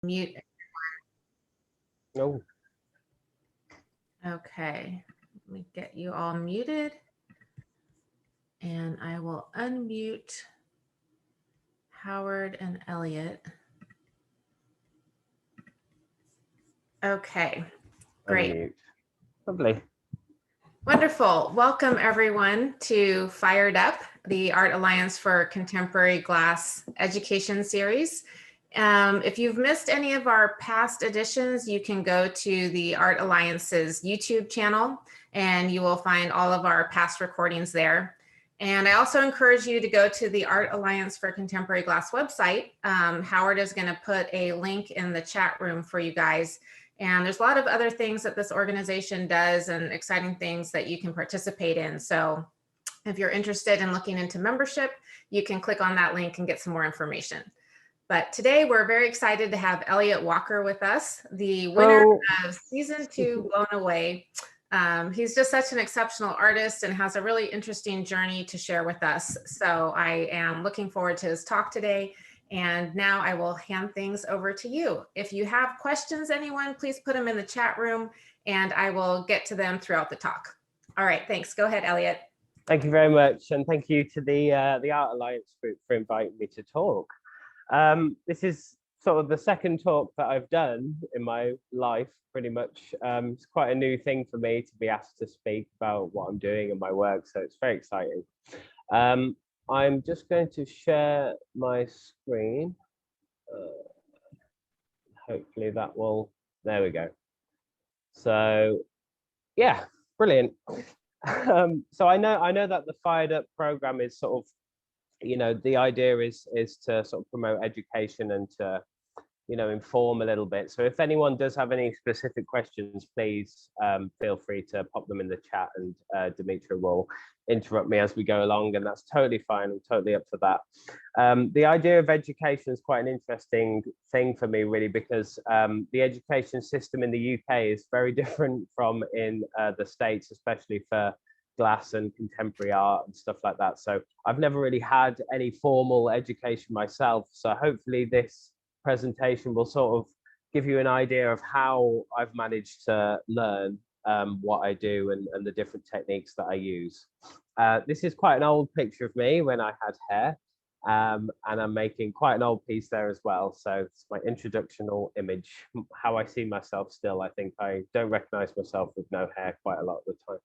Mute. Oh. Okay, let me get you all muted. And I will unmute Howard and Elliot. Okay, great. Unmute. Lovely. Wonderful. Welcome everyone to Fired Up, the Art Alliance for Contemporary Glass Education series. If you've missed any of our past editions, you can go to the Art Alliance's YouTube channel and you will find all of our past recordings there. And I also encourage you to go to the Art Alliance for Contemporary Glass website. Howard is going to put a link in the chat room for you guys. And there's a lot of other things that this organization does and exciting things that you can participate in. So if you're interested in looking into membership, you can click on that link and get some more information. But today we're very excited to have Elliot Walker with us, the winner of season 2, Blown Away. He's just such an exceptional artist and has a really interesting journey to share with us. So I am looking forward to his talk today. And now I will hand things over to you. If you have questions, anyone, please put them in the chat room and I will get to them throughout the talk. All right, thanks. Go ahead, Elliot. Thank you very much. And thank you to the Art Alliance group for inviting me to talk. This is sort of the second talk that I've done in my life, pretty much. It's quite a new thing for me to be asked to speak about what I'm doing and my work, so it's very exciting. I'm just going to share my screen. Hopefully that will, there we go. So yeah, brilliant. So I know that the Fired Up program is sort of, you know, the idea is to sort of promote education and to, you know, inform a little bit. So if anyone does have any specific questions, please feel free to pop them in the chat, and Demetra will interrupt me as we go along, and that's totally fine. I'm totally up for that. The idea of education is quite an interesting thing for me, really, because the education system in the UK is very different from in the States, especially for glass and contemporary art and stuff like that. So I've never really had any formal education myself. So hopefully this presentation will sort of give you an idea of how I've managed to learn what I do and the different techniques that I use. This is quite an old picture of me when I had hair, and I'm making quite an old piece there as well. So it's my introductional image, how I see myself still. I think I don't recognize myself with no hair quite a lot of the time.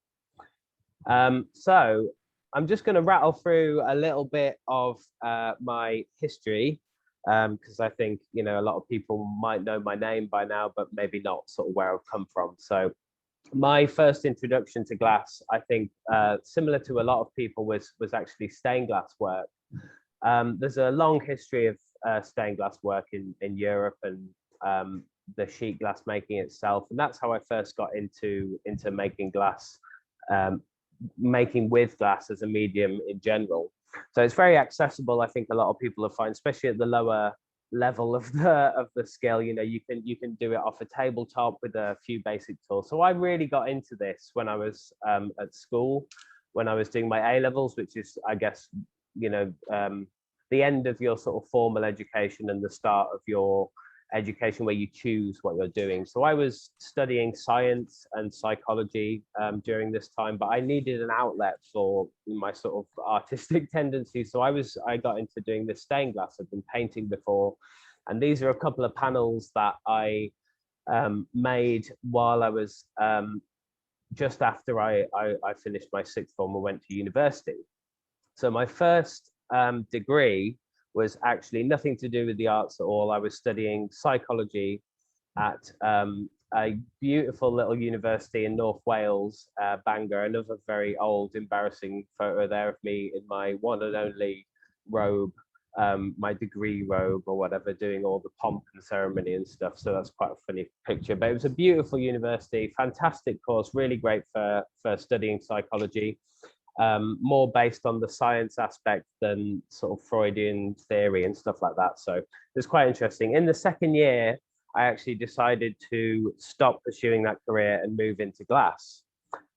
So I'm just going to rattle through a little bit of my history, because I think, you know, a lot of people might know my name by now, but maybe not sort of where I've come from. So my first introduction to glass, I think, similar to a lot of people, was actually stained glass work. There's a long history of stained glass work in Europe and the sheet glass making itself, and that's how I first got into making glass, making with glass as a medium in general. So it's very accessible. I think a lot of people will find, especially at the lower level of the skill, you know, you can do it off a tabletop with a few basic tools. So I really got into this when I was at school, when I was doing my A-levels, which is, I guess, you know, the end of your sort of formal education and the start of your education where you choose what you're doing. So I was studying science and psychology during this time, but I needed an outlet for my sort of artistic tendencies. So I got into doing this stained glass. I've been painting before, and these are a couple of panels that I made while I was just after I finished my sixth form and went to university. So my first degree was actually nothing to do with the arts at all. I was studying psychology at a beautiful little university in North Wales, Bangor. Another very old, embarrassing photo there of me in my one and only robe, my degree robe or whatever, doing all the pomp and ceremony and stuff. So that's quite a funny picture. But it was a beautiful university, fantastic course, really great for studying psychology. More based on the science aspect than sort of Freudian theory and stuff like that. So it's quite interesting. In the second year, I actually decided to stop pursuing that career and move into glass.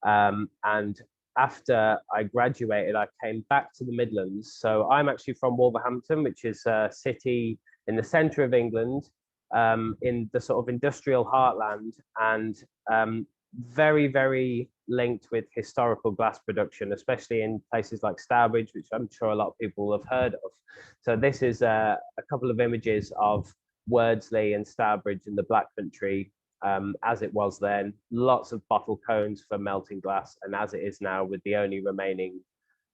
And after I graduated, I came back to the Midlands. So I'm actually from Wolverhampton, which is a city in the centre of England. in the sort of industrial heartland, and very, very linked with historical glass production, especially in places like Stourbridge, which I'm sure a lot of people have heard of. So this is a couple of images of Wordsley and Stourbridge in the Black Country as it was then. Lots of bottle cones for melting glass, and as it is now, with the only remaining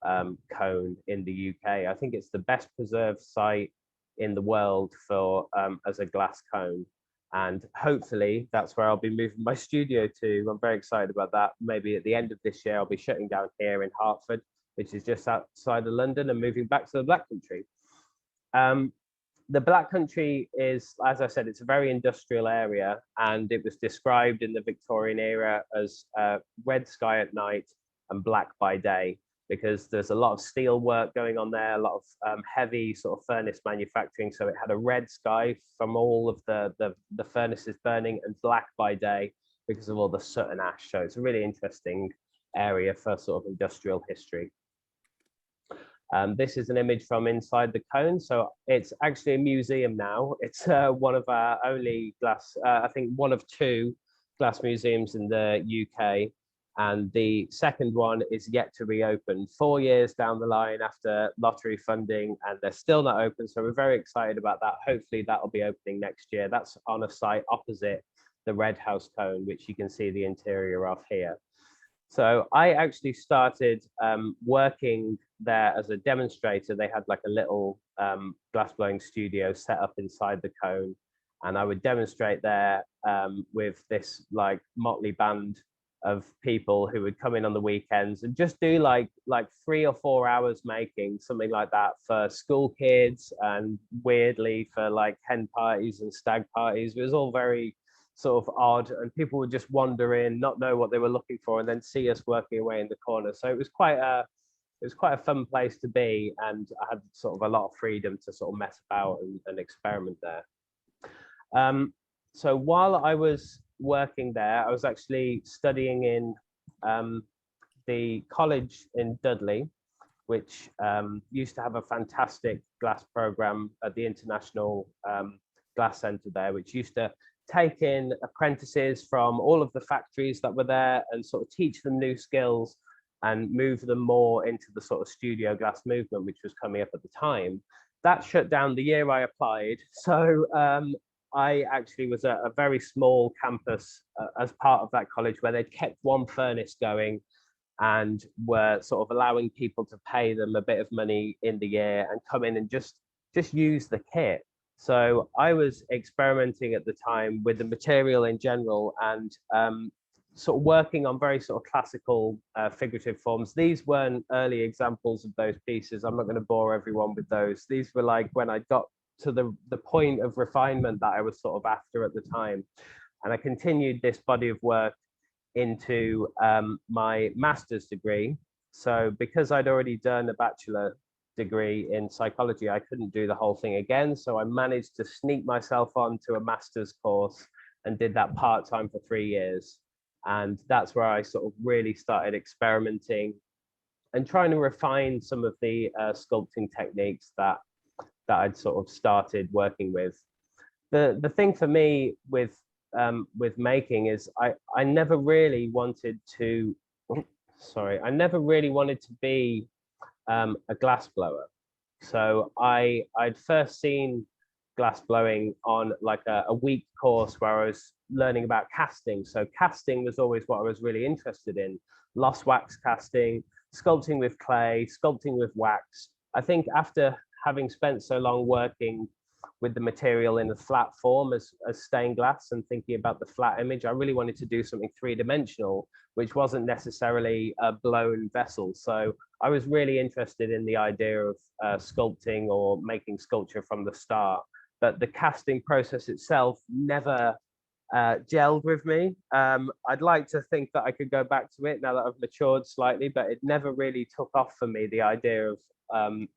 cone in the UK. I think it's the best preserved site in the world for as a glass cone, and hopefully that's where I'll be moving my studio to. I'm very excited about that. Maybe at the end of this year I'll be shutting down here in Hertford, which is just outside of London, and moving back to the Black Country. The Black Country is, as I said, it's a very industrial area, and it was described in the Victorian era as red sky at night and black by day, because there's a lot of steel work going on there, a lot of heavy sort of furnace manufacturing. So it had a red sky from all of the furnaces burning, and black by day because of all the soot and ash. So it's a really interesting area for sort of industrial history. This is an image from inside the cone. So it's actually a museum now. It's one of our only glass, I think one of two glass museums in the UK. And the second one is yet to reopen 4 years down the line after lottery funding, and they're still not open. So we're very excited about that. Hopefully that'll be opening next year. That's on a site opposite the Red House cone, which you can see the interior of here. So I actually started working there as a demonstrator. They had like a little glass blowing studio set up inside the cone, and I would demonstrate there with this like motley band of people who would come in on the weekends and just do like 3 or 4 hours making, something like that, for school kids, and weirdly for like hen parties and stag parties. It was all very sort of odd, and people would just wander in, not know what they were looking for, and then see us working away in the corner. So it was quite a fun place to be, and I had sort of a lot of freedom to sort of mess about and experiment there. So while I was working there, I was actually studying in the college in Dudley, which used to have a fantastic glass program at the International Glass Centre there, which used to take in apprentices from all of the factories that were there and sort of teach them new skills and move them more into the sort of studio glass movement, which was coming up at the time. That shut down the year I applied. So I actually was at a very small campus as part of that college, where they'd kept one furnace going and were sort of allowing people to pay them a bit of money in the year and come in and just use the kit. So I was experimenting at the time with the material in general, and sort of working on very sort of classical figurative forms. These weren't early examples of those pieces. I'm not going to bore everyone with those. These were like when I got to the point of refinement that I was sort of after at the time. And I continued this body of work into my master's degree. So because I'd already done a bachelor degree in psychology, I couldn't do the whole thing again. So I managed to sneak myself onto a master's course and did that part-time for 3 years. And that's where I sort of really started experimenting and trying to refine some of the sculpting techniques that I'd sort of started working with. The thing for me with making is I never really wanted to, I never really wanted to be a glass blower. So I'd first seen glass blowing on like a week course where I was learning about casting. So casting was always what I was really interested in. Lost wax casting, sculpting with clay, sculpting with wax. I think after having spent so long working with the material in a flat form as stained glass and thinking about the flat image, I really wanted to do something three-dimensional, which wasn't necessarily a blown vessel. So I was really interested in the idea of sculpting or making sculpture from the start. But the casting process itself never gelled with me. I'd like to think that I could go back to it now that I've matured slightly, but it never really took off for me, the idea of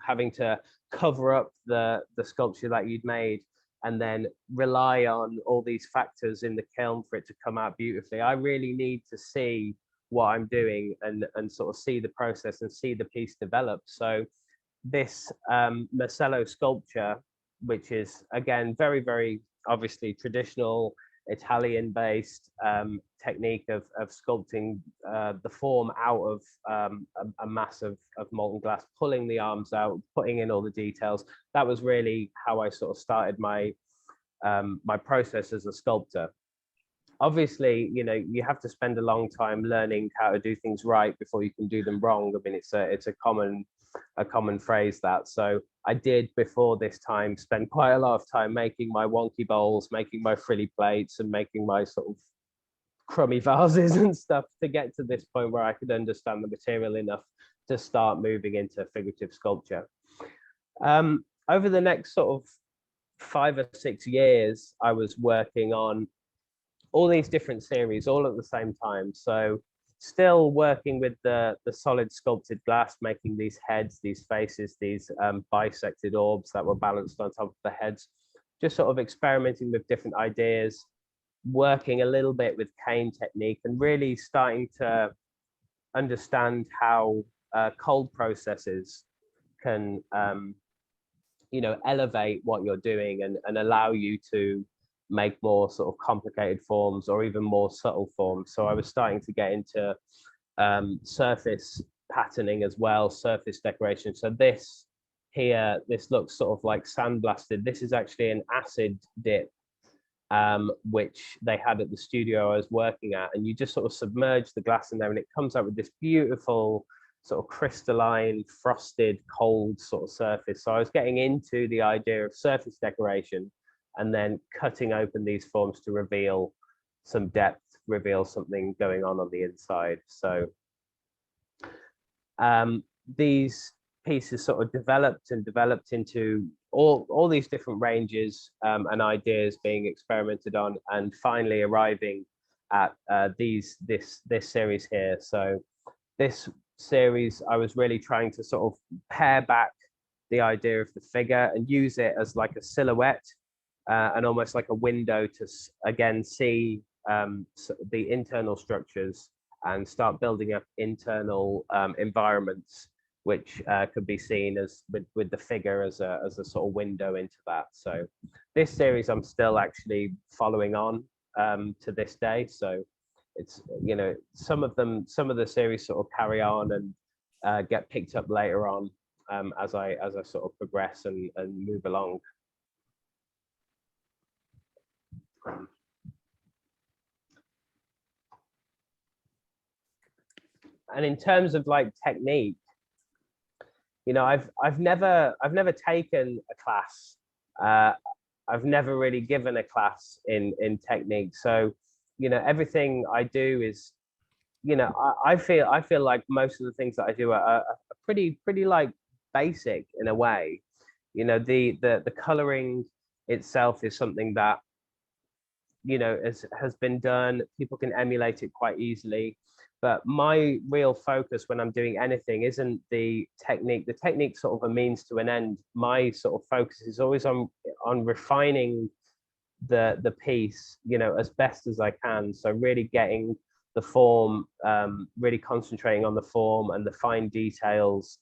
having to cover up the sculpture that you'd made and then rely on all these factors in the kiln for it to come out beautifully. I really need to see what I'm doing and sort of see the process and see the piece develop. So this Marcello sculpture, which is again very, very obviously traditional Italian-based technique of sculpting the form out of a mass of molten glass, pulling the arms out, putting in all the details. That was really how I sort of started my my process as a sculptor. Obviously, you know, you have to spend a long time learning how to do things right before you can do them wrong. I mean, it's a common phrase that. So I did, before this time, spend quite a lot of time making my wonky bowls, making my frilly plates, and making my sort of crummy vases and stuff to get to this point where I could understand the material enough to start moving into figurative sculpture. Over the next sort of 5 or 6 years, I was working on all these different series all at the same time. So still working with the solid sculpted glass, making these heads, these faces, these bisected orbs that were balanced on top of the heads, just sort of experimenting with different ideas, working a little bit with cane technique, and really starting to understand how cold processes can you know, elevate what you're doing and allow you to make more sort of complicated forms or even more subtle forms. So I was starting to get into surface patterning as well, surface decoration. So this here, this looks sort of like sandblasted. This is actually an acid dip, which they had at the studio I was working at. And you just sort of submerge the glass in there and it comes out with this beautiful sort of crystalline, frosted, cold sort of surface. So I was getting into the idea of surface decoration and then cutting open these forms to reveal some depth, reveal something going on the inside. So these pieces sort of developed into all these different ranges and ideas being experimented on, and finally arriving at this series here. So this series, I was really trying to sort of pare back the idea of the figure and use it as like a silhouette and almost like a window to again see the internal structures and start building up internal environments, which could be seen as with the figure as a sort of window into that. So this series I'm still actually following on to this day. So it's, you know, some of the series sort of carry on and get picked up later on as I sort of progress and move along. And in terms of like technique, you know, I've never taken a class. I've never really given a class in technique. So, you know, everything I do is, you know, I feel like most of the things that I do are pretty like basic in a way. You know, the coloring itself is something that, you know, has been done. People can emulate it quite easily. But my real focus when I'm doing anything isn't the technique. The technique sort of a means to an end. My sort of focus is always on refining the piece, you know, as best as I can. So really getting the form, really concentrating on the form and the fine details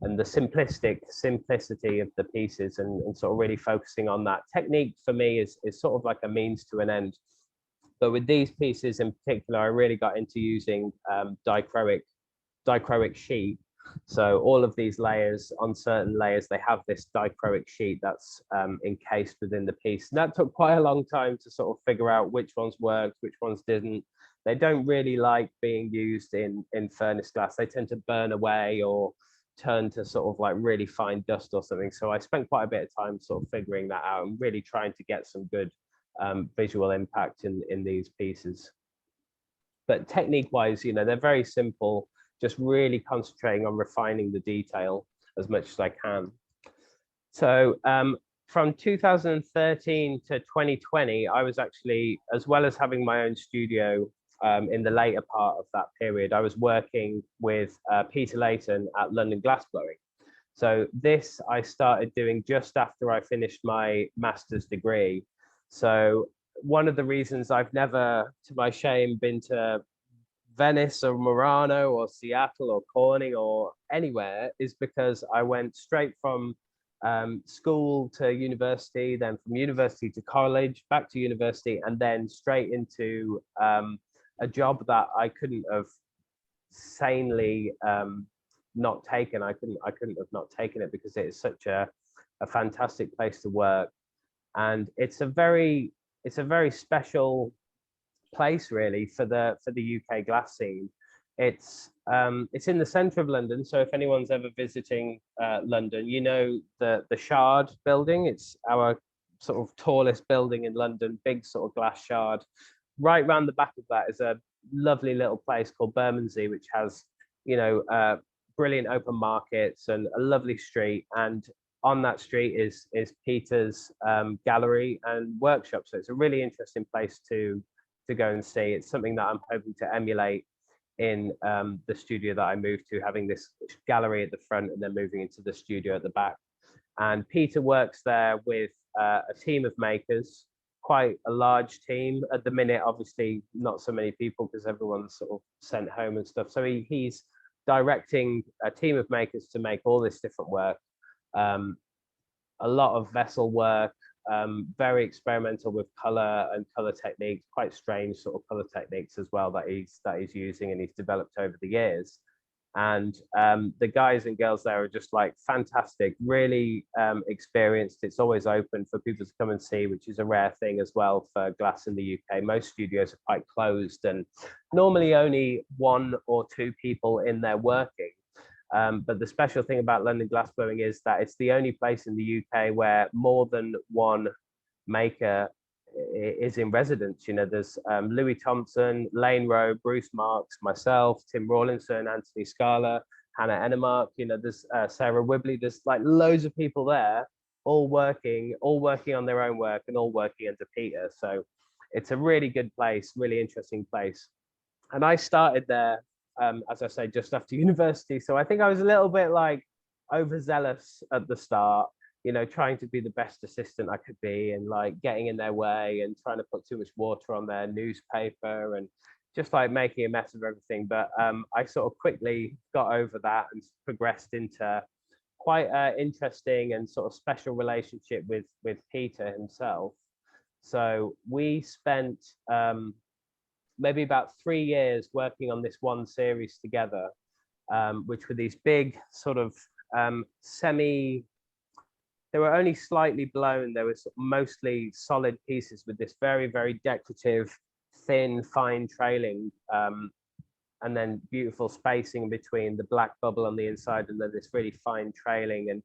and the simplicity of the pieces, and sort of really focusing on that. Technique for me is sort of like a means to an end. But with these pieces in particular, I really got into using dichroic sheet. So all of these layers, on certain layers, they have this dichroic sheet that's encased within the piece. And that took quite a long time to sort of figure out which ones worked, which ones didn't. They don't really like being used in furnace glass. They tend to burn away or turn to sort of like really fine dust or something. So I spent quite a bit of time sort of figuring that out and really trying to get some good visual impact in these pieces. But technique wise, you know, they're very simple, just really concentrating on refining the detail as much as I can. So from 2013 to 2020, I was actually, as well as having my own studio in the later part of that period, I was working with Peter Layton at London Glassblowing. So this I started doing just after I finished my master's degree. So one of the reasons I've never, to my shame, been to Venice or Murano or Seattle or Corning or anywhere is because I went straight from school to university, then from university to college, back to university, and then straight into a job that I couldn't have sanely not taken. I couldn't have not taken it, because it is such a fantastic place to work, and it's a very special place really for the UK glass scene. It's in the centre of London, so if anyone's ever visiting London, you know the Shard building. It's our sort of tallest building in London, big sort of glass shard. Right round the back of that is a lovely little place called Bermondsey, which has, you know, brilliant open markets and a lovely street. And on that street is Peter's gallery and workshop. So it's a really interesting place to go and see. It's something that I'm hoping to emulate in the studio that I moved to, having this gallery at the front and then moving into the studio at the back. And Peter works there with a team of makers, quite a large team at the minute. Obviously not so many people because everyone's sort of sent home and stuff. So he's directing a team of makers to make all this different work. A lot of vessel work, very experimental with color and color techniques, quite strange sort of color techniques as well that he's using and he's developed over the years. And the guys and girls there are just like fantastic, really experienced. It's always open for people to come and see, which is a rare thing as well for glass in the UK. Most studios are quite closed and normally only 1 or 2 people in there working. But the special thing about London Glassblowing is that it's the only place in the UK where more than one maker is in residence. You know, there's Louis Thompson, Lane Rowe, Bruce Marks, myself, Tim Rawlinson, Anthony Scala, Hannah Ennemark. You know, there's Sarah Wibley. There's like loads of people there, all working on their own work and all working under Peter. So it's a really good place, really interesting place. And I started there, as I say, just after university. So I think I was a little bit like overzealous at the start, you know, trying to be the best assistant I could be and like getting in their way and trying to put too much water on their newspaper and just like making a mess of everything. But I sort of quickly got over that and progressed into quite an interesting and sort of special relationship with Peter himself. So we spent maybe about 3 years working on this one series together, which were these big sort of they were only slightly blown. They were mostly solid pieces with this very, very decorative, thin, fine trailing, and then beautiful spacing between the black bubble on the inside and then this really fine trailing. And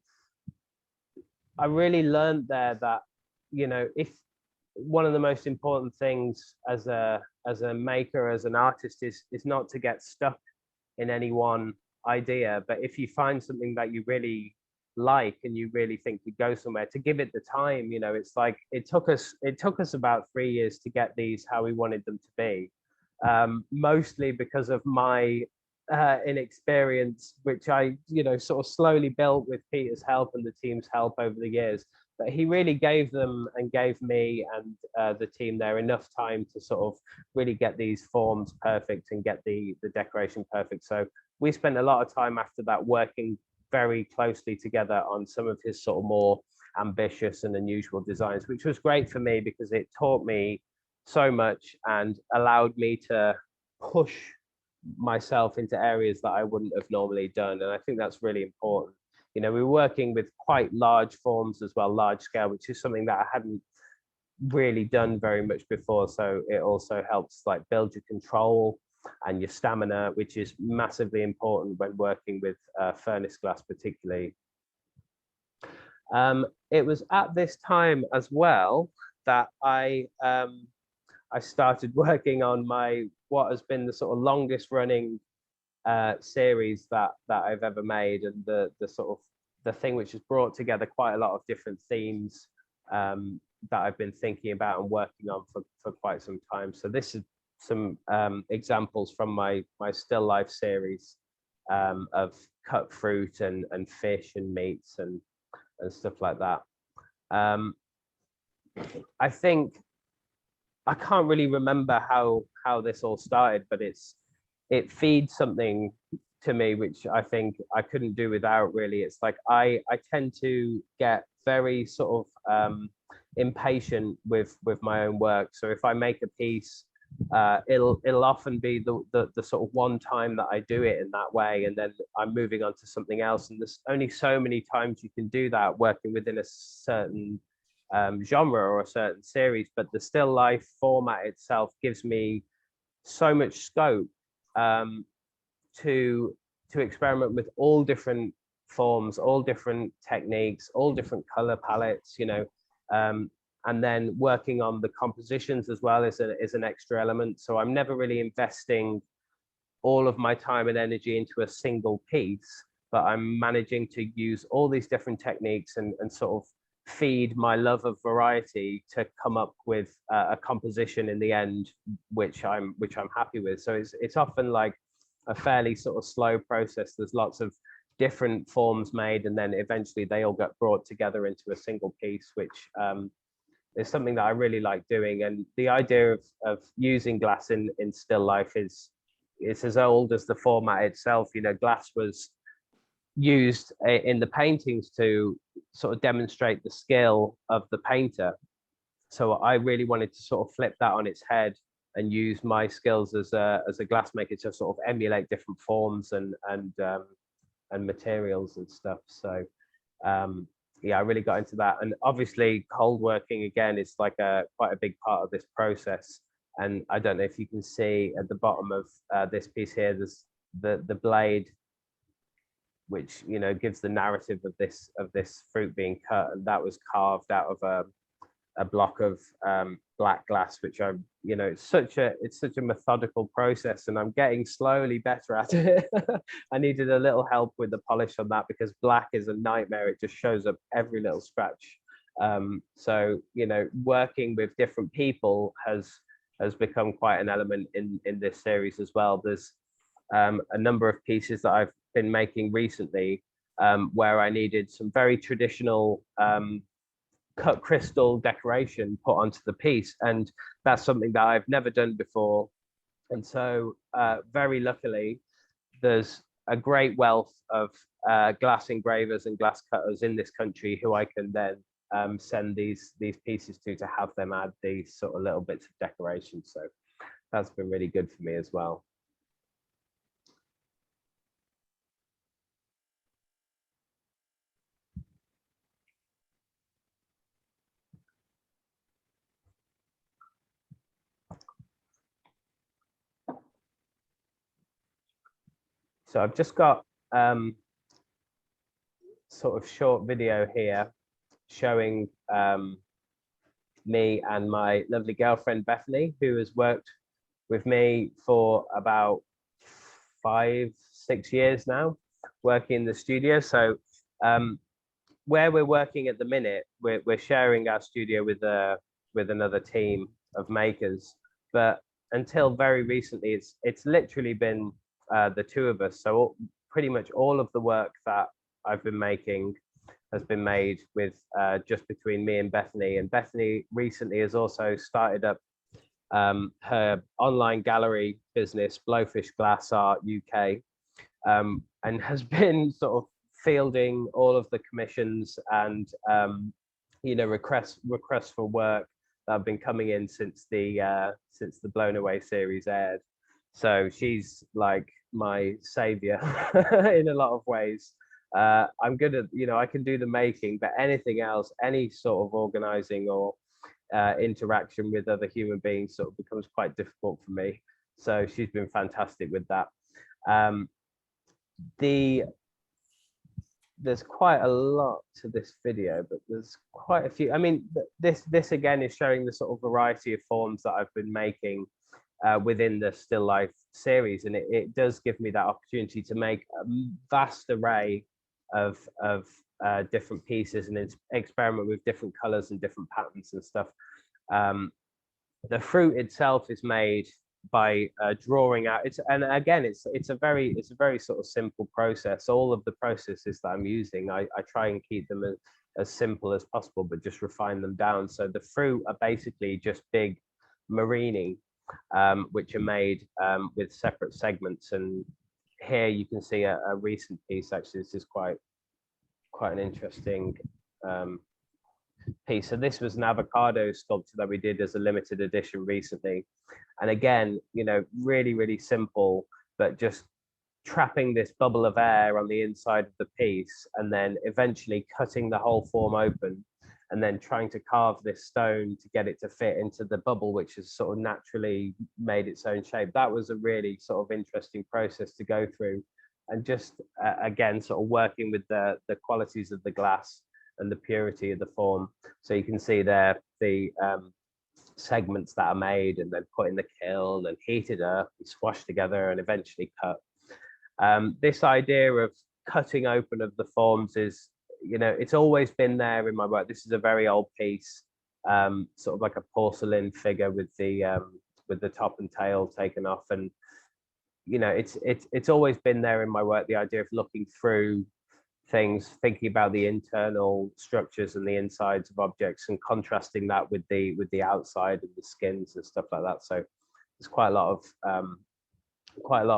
I really learned there that, you know, if one of the most important things as a maker, as an artist, is not to get stuck in any one idea, but if you find something that you really like and you really think could go somewhere, to give it the time. You know, it's like it took us about 3 years to get these how we wanted them to be, mostly because of my inexperience, which I, you know, sort of slowly built with Peter's help and the team's help over the years. But he really gave them and gave me and the team there enough time to sort of really get these forms perfect and get the decoration perfect. So we spent a lot of time after that working very closely together on some of his sort of more ambitious and unusual designs, which was great for me because it taught me so much and allowed me to push myself into areas that I wouldn't have normally done. And I think that's really important. You know, we were working with quite large forms as well, large scale, which is something that I hadn't really done very much before. So it also helps like build your control and your stamina, which is massively important when working with furnace glass particularly. It was at this time as well that I started working on what has been the sort of longest running series that I've ever made, and the sort of the thing which has brought together quite a lot of different themes that I've been thinking about and working on for quite some time. So this is some examples from my still life series of cut fruit and fish and meats and stuff like that. I think I can't really remember how this all started, but it feeds something to me, which I think I couldn't do without really. It's like I tend to get very sort of impatient with my own work. So if I make a piece, it'll often be the sort of one time that I do it in that way, and then I'm moving on to something else. And there's only so many times you can do that working within a certain genre or a certain series. But the still life format itself gives me so much scope to experiment with all different forms, all different techniques, all different color palettes, you know, and then working on the compositions as well is an extra element. So I'm never really investing all of my time and energy into a single piece, but I'm managing to use all these different techniques and sort of feed my love of variety to come up with a composition in the end, which I'm happy with. So it's often like a fairly sort of slow process. There's lots of different forms made, and then eventually they all get brought together into a single piece, which is something that I really like doing. And the idea of using glass in still life is as old as the format itself. You know, glass was used in the paintings to sort of demonstrate the skill of the painter. So I really wanted to sort of flip that on its head and use my skills as a glassmaker to sort of emulate different forms and materials and stuff. So yeah, I really got into that. And obviously cold working again is like quite a big part of this process. And I don't know if you can see at the bottom of this piece here, there's the blade, which, you know, gives the narrative of this fruit being cut, and that was carved out of a block of black glass, which you know, it's such a methodical process, and I'm getting slowly better at it. I needed a little help with the polish on that because black is a nightmare. It just shows up every little scratch. So, you know, working with different people has become quite an element in this series as well. There's a number of pieces that I've been making recently where I needed some very traditional cut crystal decoration put onto the piece, and that's something that I've never done before. And so very luckily there's a great wealth of glass engravers and glass cutters in this country who I can then send these pieces to have them add these sort of little bits of decoration. So that's been really good for me as well. So I've just got sort of short video here showing me and my lovely girlfriend Bethany, who has worked with me for about 5-6 years now, working in the studio. So where we're working at the minute, we're sharing our studio with another team of makers, but until very recently it's literally been the two of us. So pretty much all of the work that I've been making has been made with just between me and Bethany. And Bethany recently has also started up her online gallery business, Blowfish Glass Art UK, and has been sort of fielding all of the commissions and you know, requests for work that have been coming in since the Blown Away series aired. So she's like my savior in a lot of ways. I'm good at, you know, I can do the making, but anything else, any sort of organizing or interaction with other human beings sort of becomes quite difficult for me. So she's been fantastic with that. There's quite a lot to this video, but there's quite a few. I mean, this again is showing the sort of variety of forms that I've been making within the still life series, and it does give me that opportunity to make a vast array of different pieces and experiment with different colors and different patterns and stuff. The fruit itself is made by drawing out. It's a very sort of simple process. All of the processes that I'm using, I try and keep them as simple as possible, but just refine them down. So the fruit are basically just big marini, which are made with separate segments. And here you can see a recent piece. Actually, this is quite an interesting piece. So this was an avocado sculpture that we did as a limited edition recently. And again, you know, really simple, but just trapping this bubble of air on the inside of the piece, and then eventually cutting the whole form open, and then trying to carve this stone to get it to fit into the bubble, which has sort of naturally made its own shape. That was a really sort of interesting process to go through. And just again, sort of working with the qualities of the glass and the purity of the form. So you can see there the segments that are made and then put in the kiln and heated up and squashed together and eventually cut. This idea of cutting open of the forms is, you know, it's always been there in my work. This is a very old piece, sort of like a porcelain figure with the top and tail taken off. And, you know, it's always been there in my work, the idea of looking through things, thinking about the internal structures and the insides of objects and contrasting that with the outside and the skins and stuff like that. So there's quite a lot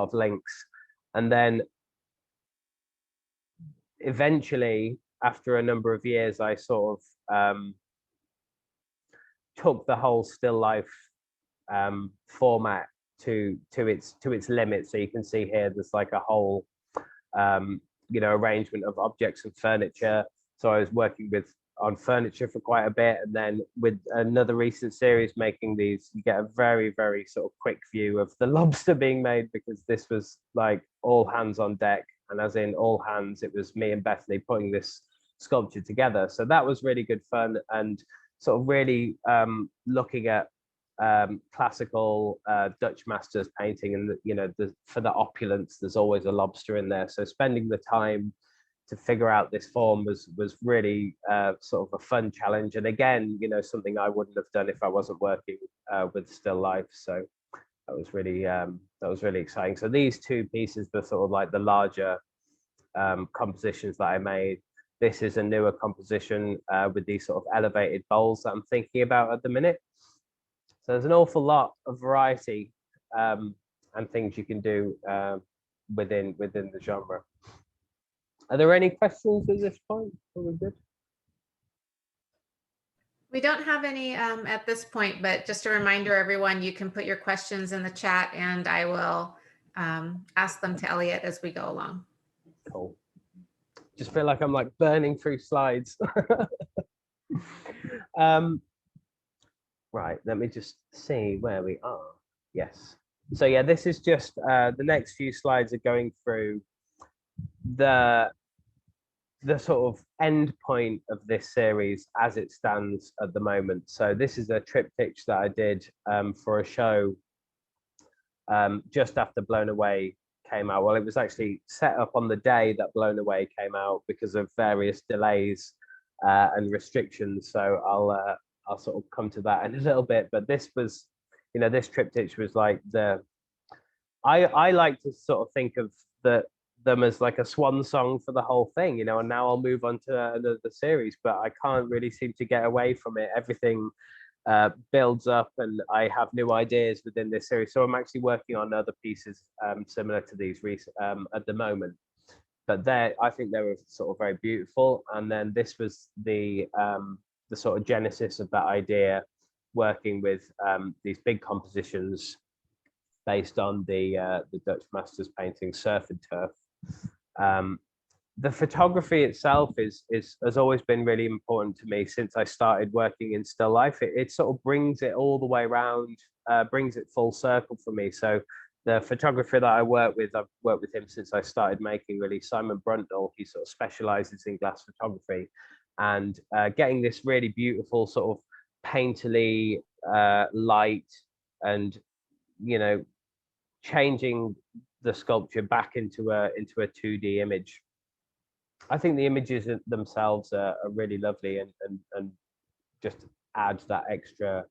of links. And then eventually, after a number of years, I sort of took the whole still life format to its limit. So you can see here there's like a whole you know, arrangement of objects and furniture. So I was working on furniture for quite a bit, and then with another recent series making these, you get a very sort of quick view of the lobster being made, because this was like all hands on deck, and as in all hands, it was me and Bethany putting this sculpture together. So that was really good fun, and sort of really looking at classical Dutch masters painting, and you know, for the opulence there's always a lobster in there. So spending the time to figure out this form was really sort of a fun challenge, and again, you know, something I wouldn't have done if I wasn't working with still life. So that was really exciting. So these two pieces were sort of like the larger compositions that I made. This is a newer composition with these sort of elevated bowls that I'm thinking about at the minute. So there's an awful lot of variety and things you can do within the genre. Are there any questions at this point? Are we good? We don't have any at this point, but just a reminder, everyone, you can put your questions in the chat and I will ask them to Elliot as we go along. Cool. Just feel like I'm like burning through slides. Right, let me just see where we are. Yes. So yeah, this is just the next few slides are going through the sort of end point of this series as it stands at the moment. So this is a triptych that I did for a show just after Blown Away came out. Well, it was actually set up on the day that Blown Away came out because of various delays and restrictions. So I'll sort of come to that in a little bit. But this was, you know, this triptych was like I like to sort of think of them as like a swan song for the whole thing, you know, and now I'll move on to another series, but I can't really seem to get away from it. Everything builds up and I have new ideas within this series. So I'm actually working on other pieces similar to these at the moment. But I think they were sort of very beautiful. And then this was the sort of genesis of that idea, working with these big compositions based on the Dutch masters painting Surf and Turf. The photography itself has always been really important to me since I started working in still life. It sort of brings it all the way around, brings it full circle for me. So the photographer that I work with, I've worked with him since I started making, really, Simon Brundle. He sort of specializes in glass photography, and getting this really beautiful sort of painterly light and, you know, changing the sculpture back into a 2D image. I think the images themselves are really lovely and just add that extra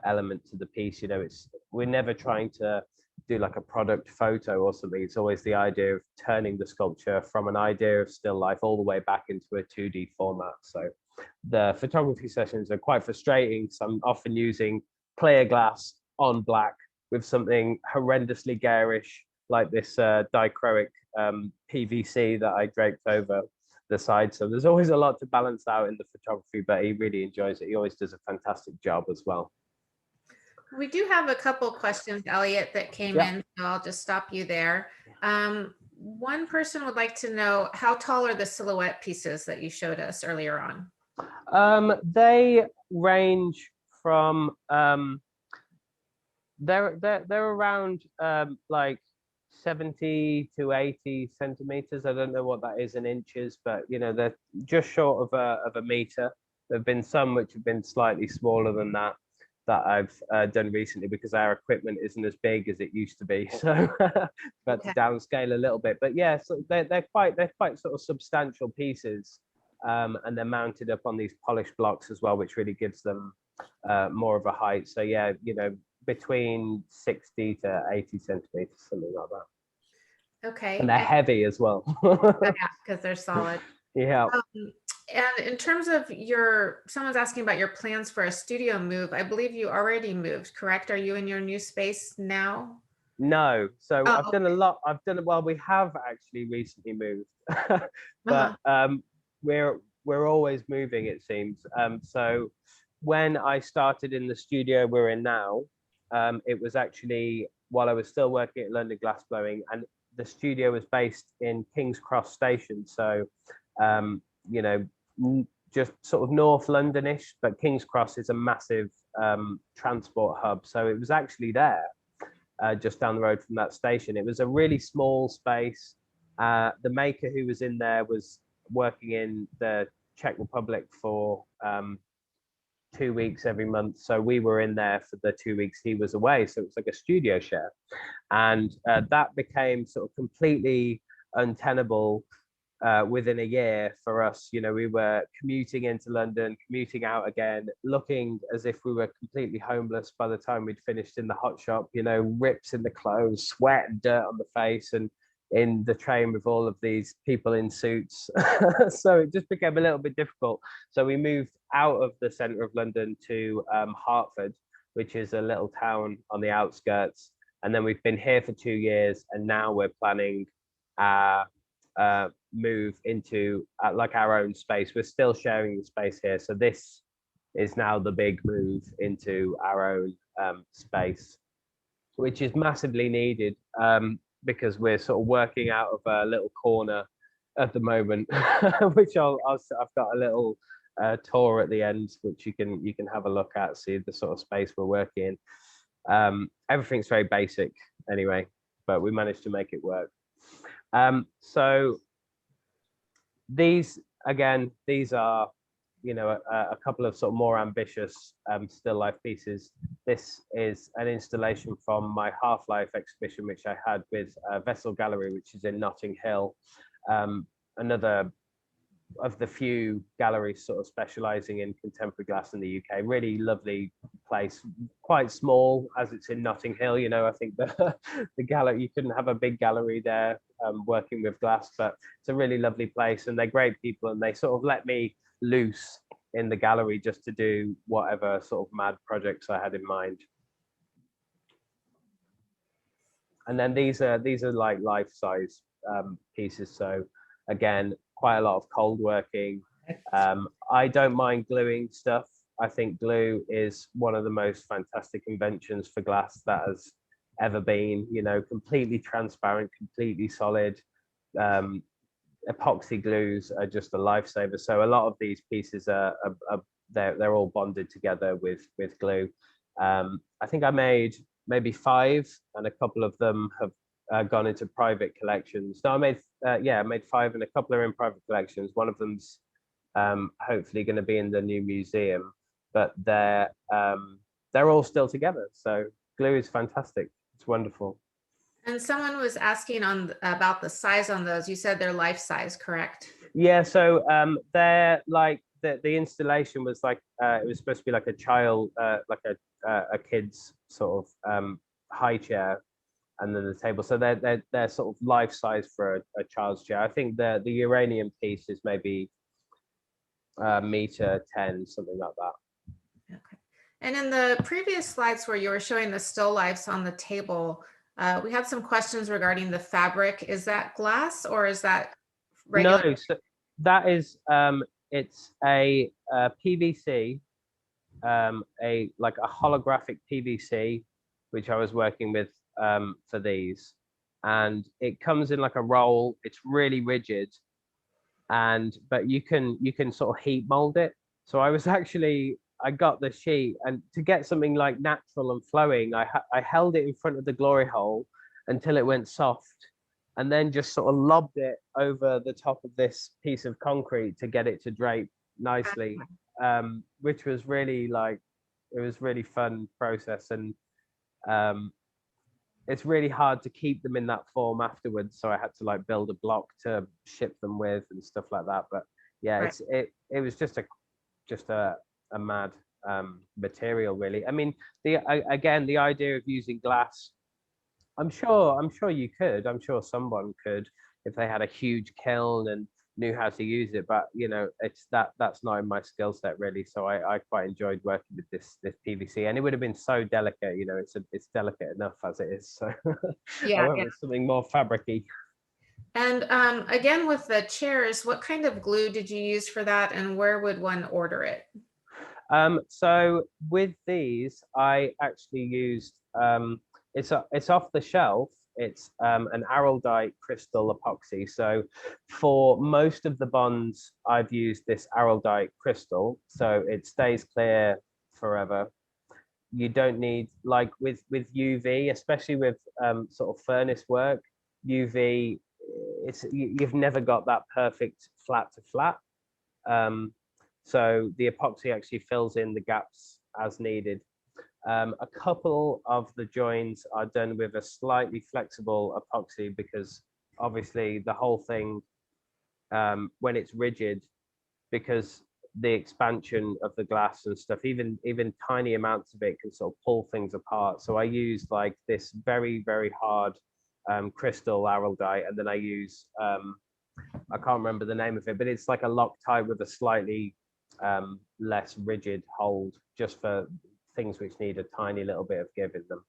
element to the piece. You know, we're never trying to do like a product photo or something. It's always the idea of turning the sculpture from an idea of still life all the way back into a 2D format. So the photography sessions are quite frustrating. So I'm often using clear glass on black with something horrendously garish like this dichroic PVC that I draped over the side. So there's always a lot to balance out in the photography, but he really enjoys it. He always does a fantastic job as well. We do have a couple questions, Elliot, that came in, so I'll just stop you there. One person would like to know, how tall are the silhouette pieces that you showed us earlier on? They range from they're around like 70 to 80 centimeters. I don't know what that is in inches, but you know, they're just short of a meter. There have been some which have been slightly smaller than that I've done recently, because our equipment isn't as big as it used to be. So but to downscale a little bit. But yeah, so they're quite sort of substantial pieces. And they're mounted up on these polished blocks as well, which really gives them more of a height. So yeah, you know, between 60 to 80 centimeters, something like that. Okay. And they're heavy as well. Yeah, because they're solid. Yeah. And in terms of someone's asking about your plans for a studio move. I believe you already moved, correct? Are you in your new space now? No. So I've done a lot. Well, we have actually recently moved, but we're always moving, it seems. So when I started in the studio we're in now, it was actually while I was still working at London Glassblowing, and the studio was based in King's Cross Station. So, you know, just sort of North Londonish, but King's Cross is a massive transport hub. So it was actually there, just down the road from that station. It was a really small space. The maker who was in there was working in the Czech Republic for 2 weeks every month. So we were in there for the 2 weeks he was away. So it was like a studio share. And that became sort of completely untenable within a year for us. You know, we were commuting into London, commuting out again, looking as if we were completely homeless by the time we'd finished in the hot shop, you know, rips in the clothes, sweat and dirt on the face, and in the train with all of these people in suits. So it just became a little bit difficult. So we moved out of the center of London to Hertford, which is a little town on the outskirts. And then we've been here for 2 years, and now we're planning move into like our own space. We're still sharing the space here. So this is now the big move into our own space, which is massively needed. Because we're sort of working out of a little corner at the moment, which I've got a little tour at the end, which you can have a look at, see the sort of space we're working in. Everything's very basic anyway, but we managed to make it work. So these are, you know, a couple of sort of more ambitious still life pieces. This is an installation from my Half-Life exhibition, which I had with Vessel Gallery, which is in Notting Hill. Another of the few galleries sort of specializing in contemporary glass in the UK. Really lovely place, quite small as it's in Notting Hill. You know, I think the gallery, you couldn't have a big gallery there working with glass, but it's a really lovely place, and they're great people, and they sort of let me loose in the gallery just to do whatever sort of mad projects I had in mind. And then these are like life-size pieces. So again, quite a lot of cold working. I don't mind gluing stuff. I think glue is one of the most fantastic inventions for glass that has ever been. You know, completely transparent, completely solid. Epoxy glues are just a lifesaver. So a lot of these pieces they're all bonded together with glue. I think I made maybe 5, and a couple of them have gone into private collections. No, I made 5, and a couple are in private collections. One of them's hopefully going to be in the new museum, but they're all still together. So glue is fantastic. It's wonderful. And someone was asking about the size on those. You said they're life size, correct? Yeah. So they're like the installation was like it was supposed to be like a child, like a kid's sort of high chair, and then the table. So they're sort of life size for a child's chair. I think the uranium piece is maybe meter 10, something like that. Okay. And in the previous slides where you were showing the still lifes on the table, We had some questions regarding the fabric. Is that glass or is that No, regular? so that is it's a, PVC, a like a holographic PVC, which I was working with for these, and it comes in like a roll. It's really rigid, and but you can sort of heat mold it. So I was actually, I got the sheet, and to get something like natural and flowing, I held it in front of the glory hole until it went soft, and then just sort of lobbed it over the top of this piece of concrete to get it to drape nicely, which was really like, it was really fun process. And um it's really hard to keep them in that form afterwards, so I had to like build a block to ship them with and stuff like that. But yeah, Right. it was just a mad material, really. I mean, again, the idea of using glass, I'm sure you could, I'm sure someone could, if they had a huge kiln and knew how to use it. But you know, that's not in my skill set, really. So I quite enjoyed working with this PVC, and it would have been so delicate. You know, it's delicate enough as it is. So I Yeah. went with something more fabricy. And again, with the chairs, what kind of glue did you use for that, and where would one order it? So with these, I actually used, it's off the shelf. It's an Araldite crystal epoxy. So for most of the bonds, I've used this Araldite crystal, so it stays clear forever. You don't need, like with UV, especially with sort of furnace work, UV, you've never got that perfect flat to flat. So the epoxy actually fills in the gaps as needed. A couple of the joins are done with a slightly flexible epoxy, because obviously the whole thing, when it's rigid, because the expansion of the glass and stuff, even tiny amounts of it can sort of pull things apart. So I use like this very hard crystal Araldite, and then I use I can't remember the name of it, but it's like a Loctite with a slightly less rigid hold, just for things which need a tiny little bit of give in them.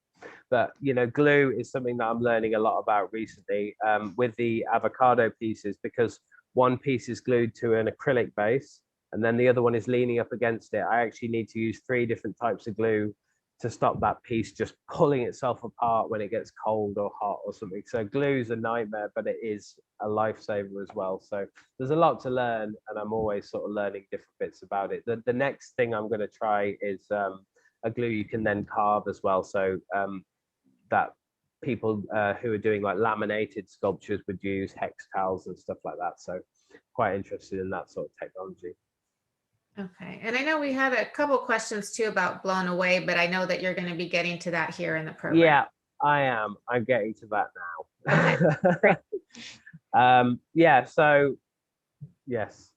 But you know, glue is something that I'm learning a lot about recently, with the avocado pieces, because one piece is glued to an acrylic base and then the other one is leaning up against it. I actually need to use 3 different types of glue to stop that piece just pulling itself apart when it gets cold or hot or something. So glue's a nightmare, but it is a lifesaver as well. So there's a lot to learn, and I'm always sort of learning different bits about it. The next thing I'm going to try is a glue you can then carve as well. So that people who are doing like laminated sculptures would use hex towels and stuff like that. So quite interested in that sort of technology. Okay. And I know we had a couple questions too about blown away, but I know that you're going to be getting to that here in the program. Yeah, I am. I'm getting to that now. Okay, great. Yeah, so yes,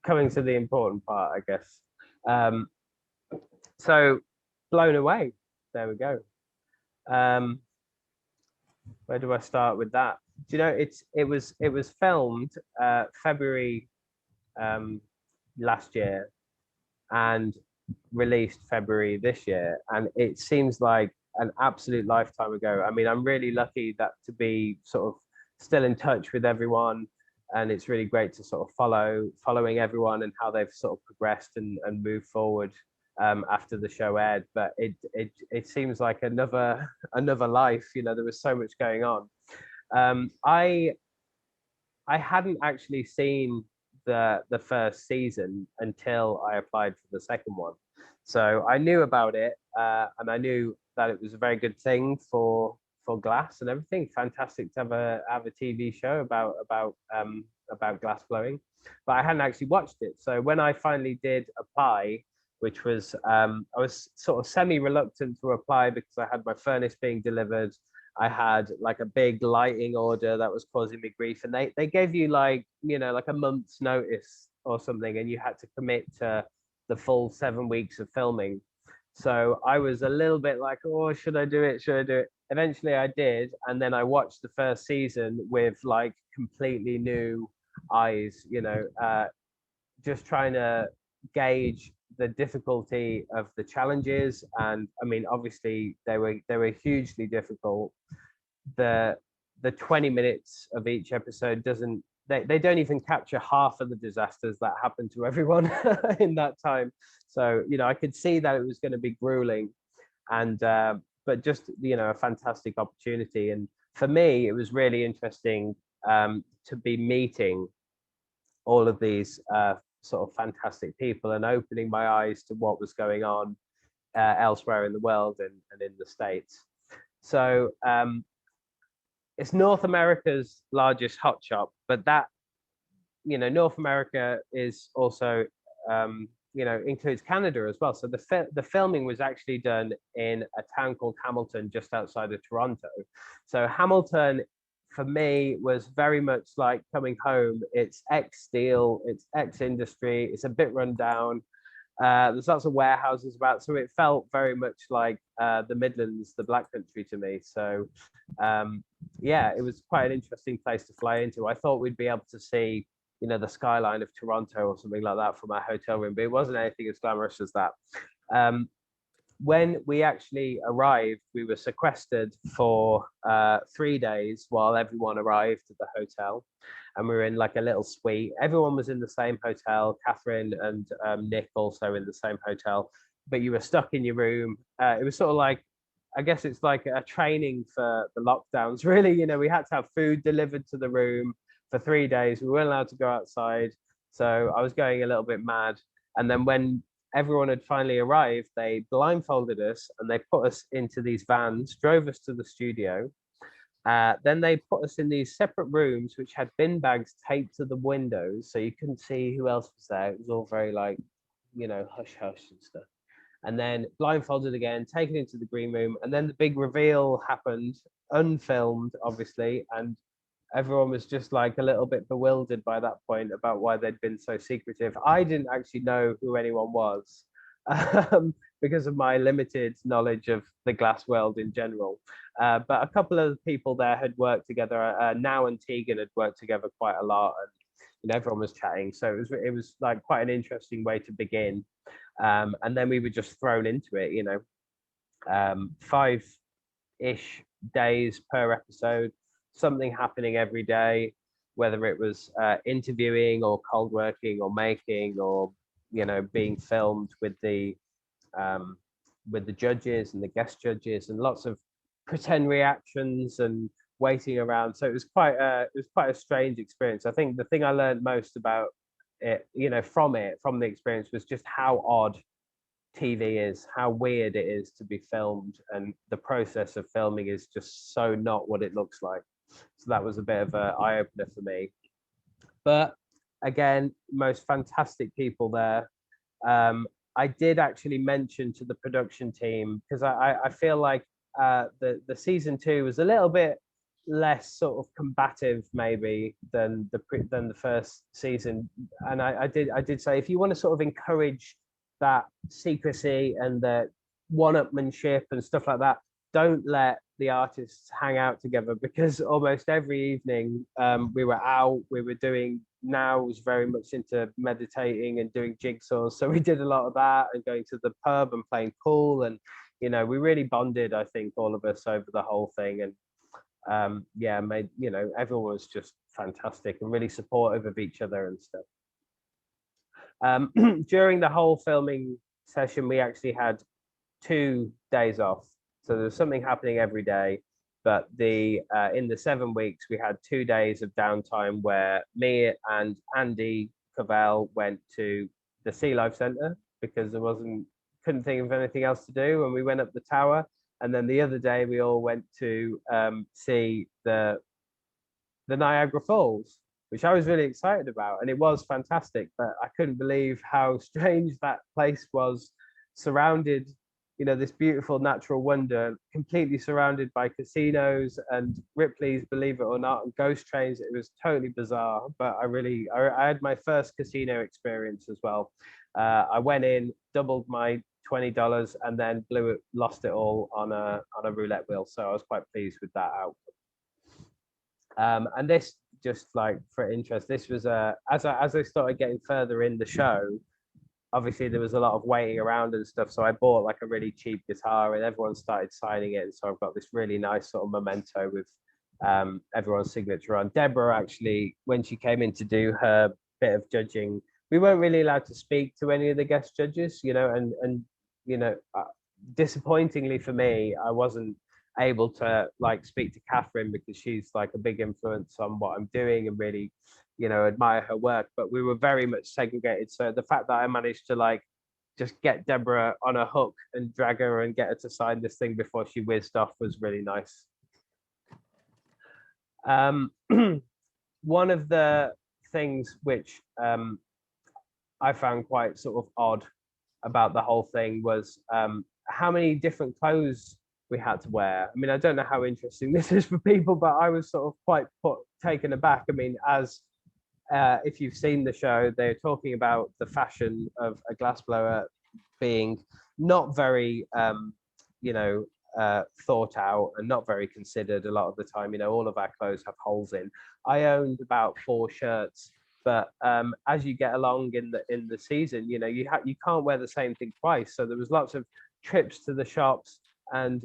coming to the important part, I guess. So blown away. There we go. Where do I start with that? Do you know, it was filmed February last year and released February this year, and it seems like an absolute lifetime ago. I mean, I'm really lucky that to be sort of still in touch with everyone, and it's really great to sort of following everyone and how they've sort of progressed and moved forward after the show aired. But it seems like another life. You know, there was so much going on. I hadn't actually seen the first season until I applied for the second one. So I knew about it, and I knew that it was a very good thing for glass and everything. Fantastic to have a TV show about glass blowing, but I hadn't actually watched it. So when I finally did apply, which was I was sort of semi-reluctant to apply because I had my furnace being delivered. I had like a big lighting order that was causing me grief, and they gave you like, you know, like a month's notice or something, and you had to commit to the full 7 weeks of filming. So I was a little bit like, oh, should I do it? Should I do it? Eventually I did, and then I watched the first season with like completely new eyes, you know, just trying to gauge the difficulty of the challenges. And I mean, obviously they were hugely difficult, the 20 minutes of each episode doesn't, they don't even capture half of the disasters that happened to everyone in that time. So, you know, I could see that it was going to be grueling, and but just, you know, a fantastic opportunity. And for me, it was really interesting to be meeting all of these sort of fantastic people and opening my eyes to what was going on elsewhere in the world and in the States. So it's North America's largest hot shop, but that, you know, North America is also, you know, includes Canada as well. So the filming was actually done in a town called Hamilton, just outside of Toronto. So Hamilton, for me, was very much like coming home. It's ex-steel, it's ex-industry, it's a bit run down. There's lots of warehouses about, so it felt very much like the Midlands, the Black Country to me. So yeah, it was quite an interesting place to fly into. I thought we'd be able to see, you know, the skyline of Toronto or something like that from our hotel room, but it wasn't anything as glamorous as that. When we actually arrived, we were sequestered for 3 days while everyone arrived at the hotel, and we were in like a little suite. Everyone was in the same hotel. Catherine and Nick also in the same hotel, but you were stuck in your room. It was sort of like, I guess it's like a training for the lockdowns, really. You know, we had to have food delivered to the room for 3 days. We weren't allowed to go outside. So I was going a little bit mad. And then when everyone had finally arrived, they blindfolded us and they put us into these vans, drove us to the studio. Then they put us in these separate rooms, which had bin bags taped to the windows, so you couldn't see who else was there. It was all very like, you know, hush hush and stuff. And then blindfolded again, taken into the green room, and then the big reveal happened, unfilmed, obviously, and everyone was just like a little bit bewildered by that point about why they'd been so secretive. I didn't actually know who anyone was because of my limited knowledge of the glass world in general. But a couple of people there had worked together. Now and Tegan had worked together quite a lot, and you know, everyone was chatting. So it was like quite an interesting way to begin. And then we were just thrown into it, you know, 5-ish days per episode, something happening every day, whether it was interviewing or cold working or making, or, you know, being filmed with the judges and the guest judges, and lots of pretend reactions and waiting around. So it was quite a strange experience. I think the thing I learned most about it, you know, from the experience, was just how odd TV is, how weird it is to be filmed, and the process of filming is just so not what it looks like. So that was a bit of an eye-opener for me. But again, most fantastic people there. I did actually mention to the production team, because I feel like the season 2 was a little bit less sort of combative maybe than the first season, and I did say, if you want to sort of encourage that secrecy and the one-upmanship and stuff like that, don't let the artists hang out together, because almost every evening we were out. We were doing, now was very much into meditating and doing jigsaws, so we did a lot of that, and going to the pub and playing pool, and you know, we really bonded, I think, all of us over the whole thing. And yeah, made, you know, everyone was just fantastic and really supportive of each other and stuff. During the whole filming session, we actually had 2 days off, so there was something happening every day. But in the 7 weeks, we had 2 days of downtime where me and Andy Cavell went to the Sea Life Centre, because couldn't think of anything else to do, and we went up the tower. And then the other day, we all went to see the Niagara Falls, which I was really excited about, and it was fantastic. But I couldn't believe how strange that place was, surrounded, you know, this beautiful natural wonder, completely surrounded by casinos and Ripley's, believe it or not, and ghost trains. It was totally bizarre, but I had my first casino experience as well. I went in, doubled my $20, and then lost it all on a roulette wheel. So I was quite pleased with that outcome. And this, just like for interest, this was as I started getting further in the show, obviously there was a lot of waiting around and stuff. So I bought like a really cheap guitar and everyone started signing it. And so I've got this really nice sort of memento with everyone's signature on. Deborah actually, when she came in to do her bit of judging, we weren't really allowed to speak to any of the guest judges, you know, and you know, disappointingly for me, I wasn't able to like speak to Catherine because she's like a big influence on what I'm doing and really, you know, admire her work. But we were very much segregated. So the fact that I managed to like just get Deborah on a hook and drag her and get her to sign this thing before she whizzed off was really nice. One of the things which I found quite sort of odd about the whole thing was how many different clothes we had to wear. I mean, I don't know how interesting this is for people, but I was sort of quite taken aback. I mean, as if you've seen the show, they're talking about the fashion of a glassblower being not very, you know, thought out and not very considered a lot of the time. You know, all of our clothes have holes in. I owned about 4 shirts, but as you get along in the season, you know, you can't wear the same thing twice. So there was lots of trips to the shops and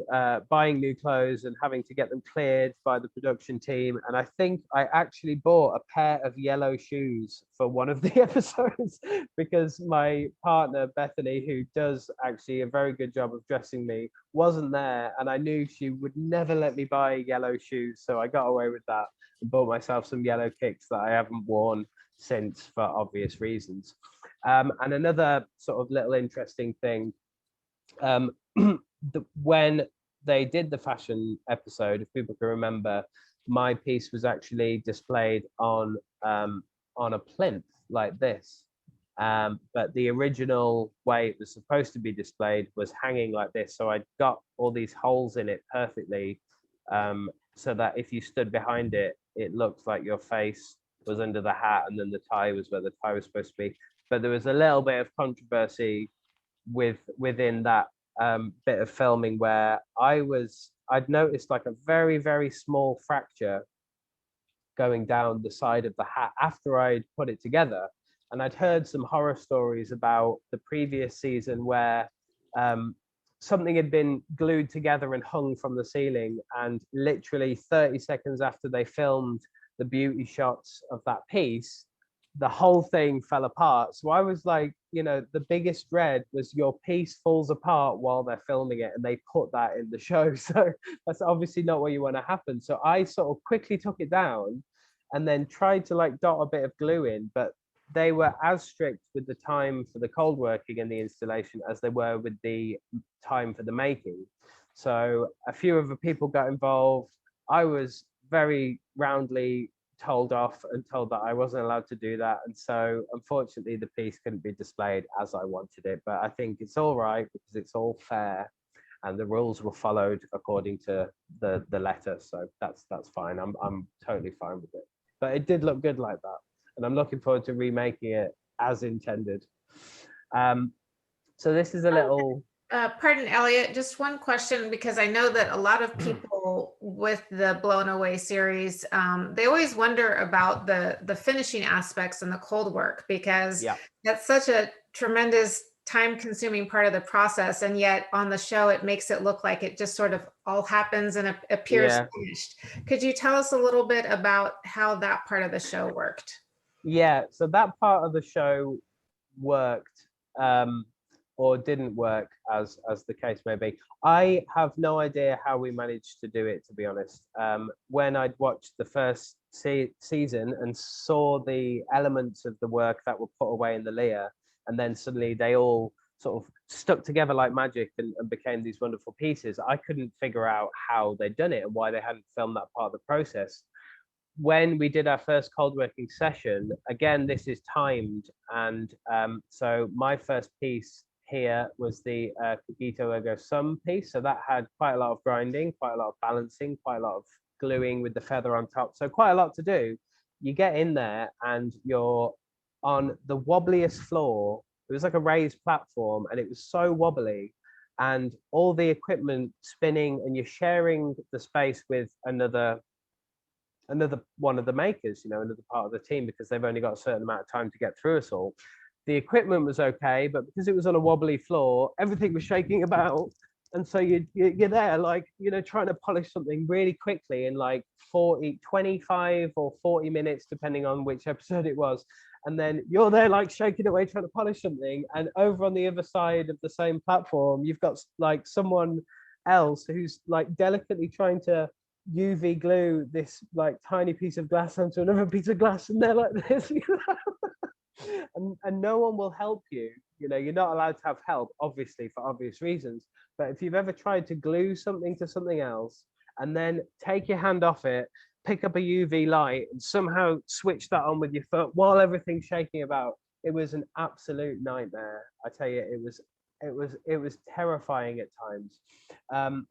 buying new clothes and having to get them cleared by the production team. And I think I actually bought a pair of yellow shoes for one of the episodes because my partner, Bethany, who does actually a very good job of dressing me, wasn't there. And I knew she would never let me buy yellow shoes. So I got away with that and bought myself some yellow kicks that I haven't worn since for obvious reasons. And another sort of little interesting thing, when they did the fashion episode, if people can remember, my piece was actually displayed on a plinth like this. But the original way it was supposed to be displayed was hanging like this. So I got all these holes in it perfectly, so that if you stood behind it, it looked like your face was under the hat and then the tie was where the tie was supposed to be. But there was a little bit of controversy within that bit of filming where I'd noticed like a very, very small fracture going down the side of the hat after I'd put it together. And I'd heard some horror stories about the previous season where something had been glued together and hung from the ceiling, and literally 30 seconds after they filmed the beauty shots of that piece, the whole thing fell apart. So I was like, you know, the biggest dread was your piece falls apart while they're filming it, and they put that in the show. So that's obviously not what you want to happen. So I sort of quickly took it down and then tried to like dot a bit of glue in, but they were as strict with the time for the cold working and the installation as they were with the time for the making. So a few of the people got involved. I was very roundly told off and told that I wasn't allowed to do that. And so unfortunately the piece couldn't be displayed as I wanted it, but I think it's all right because it's all fair and the rules were followed according to the letter. So that's fine. I'm totally fine with it, but it did look good like that. And I'm looking forward to remaking it as intended. So this is a little... Pardon, Elliot, just one question, because I know that a lot of people with the Blown Away series, they always wonder about the finishing aspects and the cold work, because that's such a tremendous time-consuming part of the process. And yet on the show, it makes it look like it just sort of all happens and appears finished. Could you tell us a little bit about how that part of the show worked? Yeah, so that part of the show worked or didn't work, as the case may be. I have no idea how we managed to do it, to be honest. When I'd watched the first season and saw the elements of the work that were put away in the Lear, and then suddenly they all sort of stuck together like magic and became these wonderful pieces, I couldn't figure out how they'd done it and why they hadn't filmed that part of the process. When we did our first cold working session, again, this is timed. And so my first piece here was the Cogito Ergo Sum piece. So that had quite a lot of grinding, quite a lot of balancing, quite a lot of gluing with the feather on top. So quite a lot to do. You get in there and you're on the wobbliest floor. It was like a raised platform and it was so wobbly, and all the equipment spinning, and you're sharing the space with another one of the makers, you know, another part of the team, because they've only got a certain amount of time to get through us all. the equipment was okay, but because it was on a wobbly floor, everything was shaking about. And so you're there, like, you know, trying to polish something really quickly in like 25 or 40 minutes, depending on which episode it was. And then you're there like shaking away, trying to polish something. And over on the other side of the same platform, you've got like someone else who's like delicately trying to UV glue this like tiny piece of glass onto another piece of glass. And they're like this, you know? And no one will help you. You know, you're not allowed to have help, obviously, for obvious reasons. But if you've ever tried to glue something to something else and then take your hand off it, pick up a UV light and somehow switch that on with your foot while everything's shaking about, it was an absolute nightmare. I tell you, it was terrifying at times.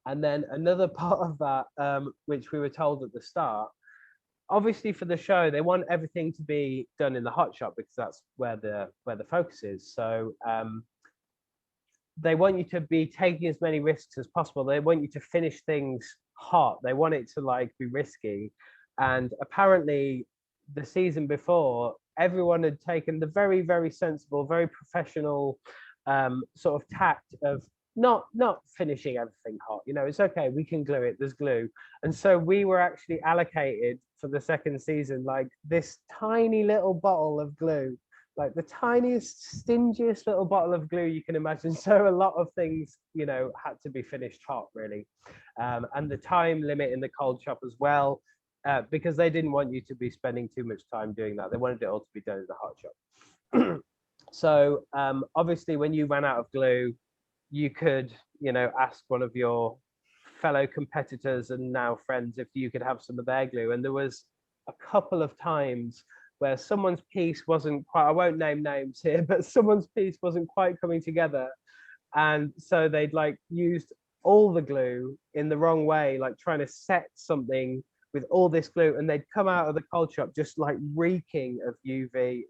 And then another part of that, which we were told at the start, obviously for the show, they want everything to be done in the hot shop because that's where the focus is. So they want you to be taking as many risks as possible. They want you to finish things hot. They want it to like be risky. And apparently the season before, everyone had taken the very, very sensible, very professional sort of tact of not finishing everything hot. You know, it's okay, we can glue it, there's glue. And so we were actually allocated for the second season like this tiny little bottle of glue, like the tiniest, stingiest little bottle of glue you can imagine. So a lot of things, you know, had to be finished hot, really. And the time limit in the cold shop as well, because they didn't want you to be spending too much time doing that. They wanted it all to be done in the hot shop. So obviously when you ran out of glue, you could, you know, ask one of your fellow competitors and now friends if you could have some of their glue. And there was a couple of times where someone's piece wasn't quite, I won't name names here, but someone's piece wasn't quite coming together. And so they'd like used all the glue in the wrong way, like trying to set something with all this glue, and they'd come out of the cold shop just like reeking of UV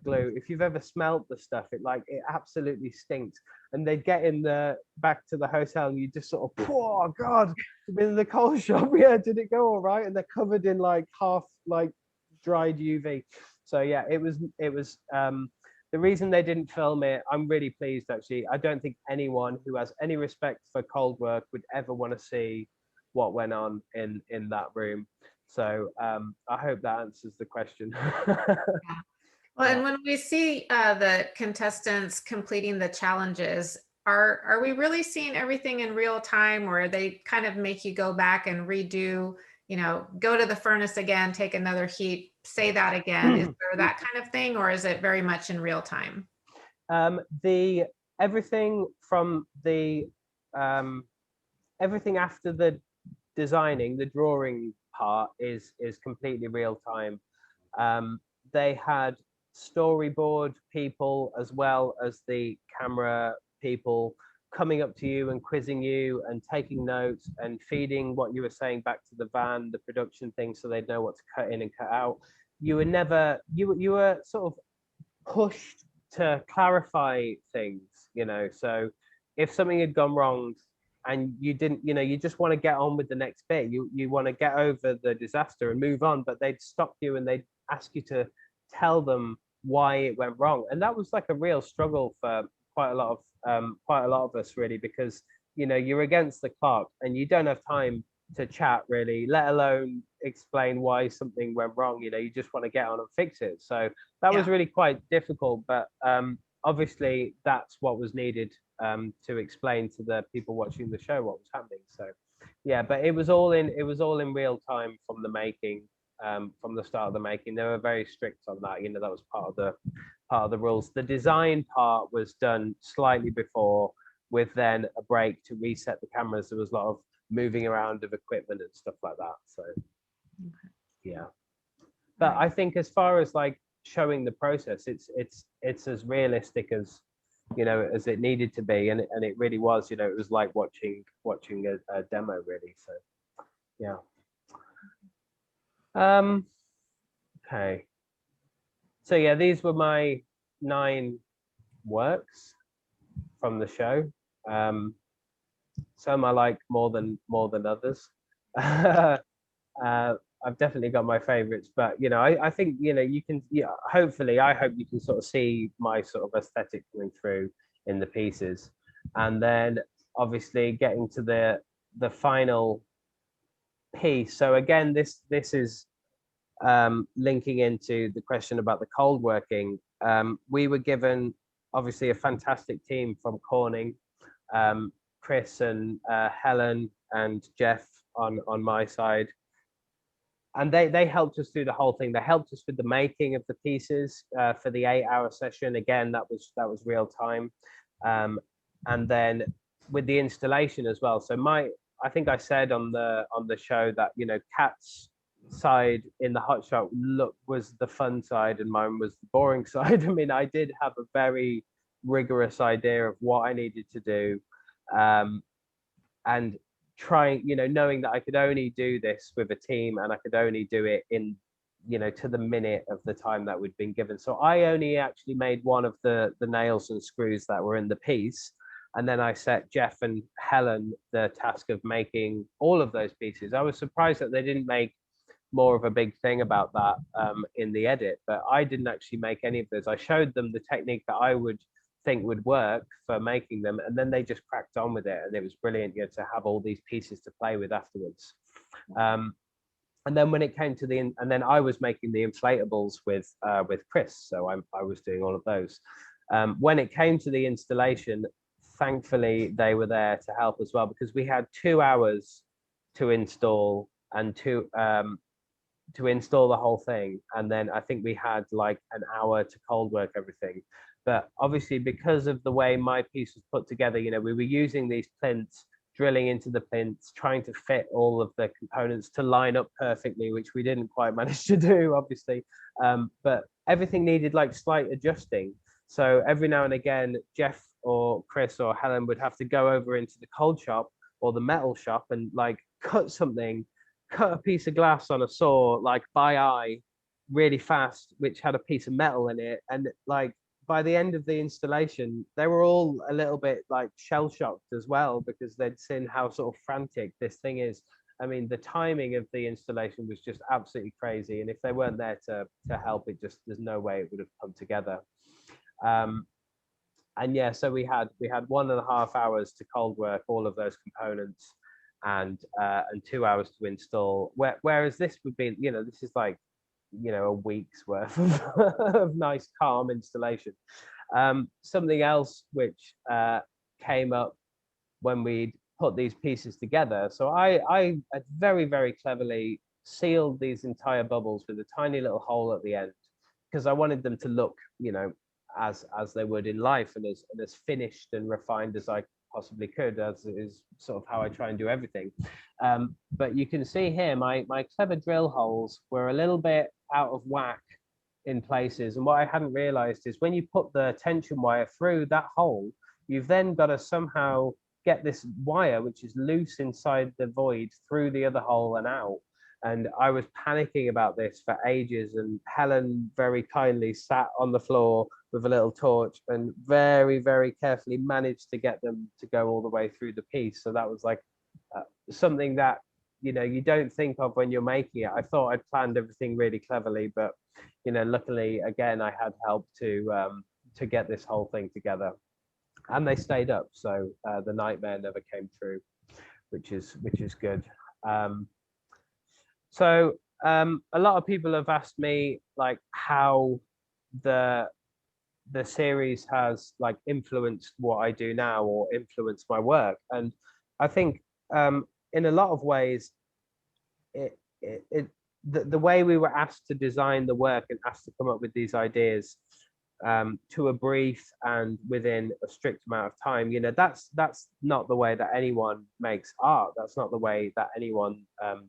glue. If you've ever smelled the stuff, it absolutely stinks. And they'd get in the back to the hotel and you just sort of, oh God, in the cold shop, yeah, did it go all right? And they're covered in like half like dried UV. So yeah, it was the reason they didn't film it, I'm really pleased actually. I don't think anyone who has any respect for cold work would ever want to see what went on in that room. So I hope that answers the question. Yeah. Well, and when we see the contestants completing the challenges, are we really seeing everything in real time, or they kind of make you go back and redo, you know, go to the furnace again, take another heat, say that again? Is there that kind of thing, or is it very much in real time? The everything from the everything after the designing, the drawing part is completely real time. They had storyboard people as well as the camera people coming up to you and quizzing you and taking notes and feeding what you were saying back to the van, the production thing, so they'd know what to cut in and cut out. You were never, you were sort of pushed to clarify things, you know. So if something had gone wrong and you didn't, you know, you just want to get on with the next bit, you want to get over the disaster and move on, but they'd stop you and they'd ask you to tell them why it went wrong. And that was like a real struggle for quite a lot of us, really, because, you know, you're against the clock and you don't have time to chat, really, let alone explain why something went wrong. You know, you just want to get on and fix it. So that was really quite difficult, but obviously that's what was needed to explain to the people watching the show what was happening. So yeah, but it was all in real time from the making. From the start of the making, they were very strict on that. You know, that was part of the rules. The design part was done slightly before, with then a break to reset the cameras. There was a lot of moving around of equipment and stuff like that. So yeah, but I think as far as like showing the process, it's as realistic as, you know, as it needed to be, and it really was. You know, it was like watching a demo, really. So yeah. Okay, so yeah, these were my 9 works from the show. Some I like more than others. I've definitely got my favorites, but you know, I think, you know, you can, yeah, hopefully, I hope you can sort of see my sort of aesthetic coming through in the pieces. And then obviously getting to the final piece. So again, this is linking into the question about the cold working. We were given obviously a fantastic team from Corning, Chris and Helen and Jeff on my side, and they helped us through the whole thing. They helped us with the making of the pieces for the 8-hour session. Again, that was real time, and then with the installation as well. So I think I said on the show that, you know, Kat's side in the hot shot was the fun side and mine was the boring side. I mean, I did have a very rigorous idea of what I needed to do, and trying, you know, knowing that I could only do this with a team and I could only do it in, you know, to the minute of the time that we'd been given. So I only actually made one of the nails and screws that were in the piece. And then I set Jeff and Helen the task of making all of those pieces. I was surprised that they didn't make more of a big thing about that in the edit, but I didn't actually make any of those. I showed them the technique that I would think would work for making them, and then they just cracked on with it, and it was brilliant, you know, to have all these pieces to play with afterwards. And then when it came to and then I was making the inflatables with Chris, so I was doing all of those. When it came to the installation, thankfully they were there to help as well, because we had 2 hours to install and to install the whole thing, and then I think we had like an hour to cold work everything. But obviously, because of the way my piece was put together, you know, we were using these plinths, drilling into the plinths, trying to fit all of the components to line up perfectly, which we didn't quite manage to do, obviously. But everything needed like slight adjusting. So every now and again, Jeff or Chris or Helen would have to go over into the cold shop or the metal shop and like cut a piece of glass on a saw, like by eye, really fast, which had a piece of metal in it. And like by the end of the installation, they were all a little bit like shell shocked as well, because they'd seen how sort of frantic this thing is. I mean, the timing of the installation was just absolutely crazy. And if they weren't there to help, there's no way it would have come together. And yeah, so we had 1.5 hours to cold work all of those components, and 2 hours to install. Whereas this would be, you know, this is like, you know, a week's worth of nice calm installation. Something else which came up when we put these pieces together. So I had very, very cleverly sealed these entire bubbles with a tiny little hole at the end, because I wanted them to look, you know, as they would in life, and as finished and refined as I possibly could, as is sort of how I try and do everything. But you can see here my clever drill holes were a little bit out of whack in places, and what I hadn't realized is when you put the tension wire through that hole, you've then got to somehow get this wire, which is loose inside the void, through the other hole and out. And I was panicking about this for ages, and Helen very kindly sat on the floor with a little torch and very, very carefully managed to get them to go all the way through the piece. So that was like something that, you know, you don't think of when you're making it. I thought I'd planned everything really cleverly, but, you know, luckily, again, I had help to get this whole thing together. And they stayed up, so the nightmare never came through, which is good. So a lot of people have asked me like how the series has like influenced what I do now or influenced my work, and I think in a lot of ways the way we were asked to design the work and asked to come up with these ideas to a brief and within a strict amount of time, you know, that's not the way that anyone makes art. That's not the way that anyone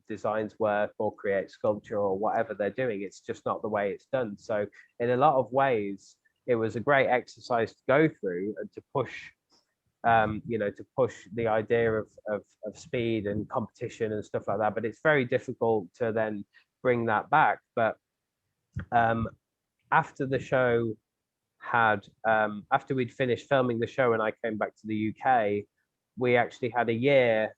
designs work or creates sculpture or whatever they're doing. It's just not the way it's done. So in a lot of ways, it was a great exercise to go through and to push, you know, to push the idea of speed and competition and stuff like that. But it's very difficult to then bring that back. But after the show after we'd finished filming the show and I came back to the UK, we actually had a year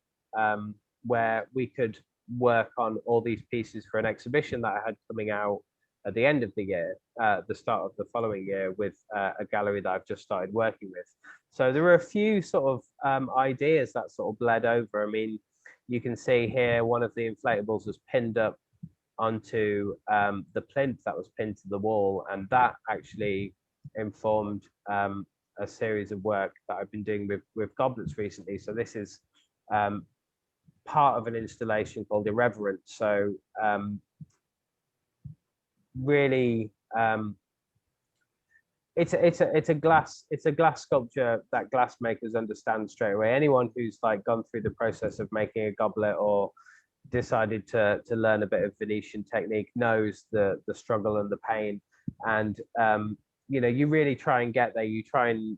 where we could work on all these pieces for an exhibition that I had coming out at the end of the year, the start of the following year, with a gallery that I've just started working with. So there were a few sort of ideas that sort of bled over. I mean, you can see here one of the inflatables was pinned up onto the plinth that was pinned to the wall, and that actually informed a series of work that I've been doing with goblets recently. So this is part of an installation called Irreverent. So really, it's a glass sculpture that glass makers understand straight away. Anyone who's like gone through the process of making a goblet or decided to learn a bit of Venetian technique knows the struggle and the pain. And you know, you really try and get there. You try and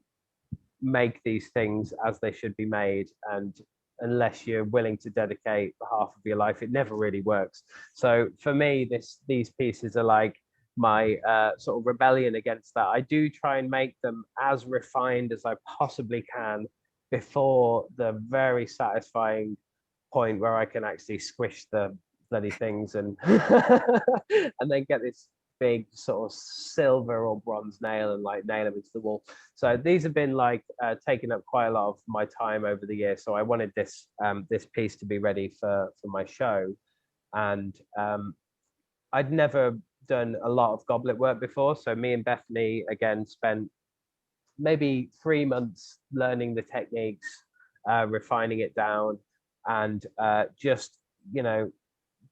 make these things as they should be made, and unless you're willing to dedicate half of your life, it never really works. So for me, these pieces are like my sort of rebellion against that. I do try and make them as refined as I possibly can before the very satisfying point where I can actually squish the bloody things and and then get this big sort of silver or bronze nail and like nail them into the wall. So these have been like taking up quite a lot of my time over the year. So I wanted this this piece to be ready for my show. And I'd never done a lot of goblet work before. So me and Bethany again spent maybe 3 months learning the techniques, refining it down, and just, you know,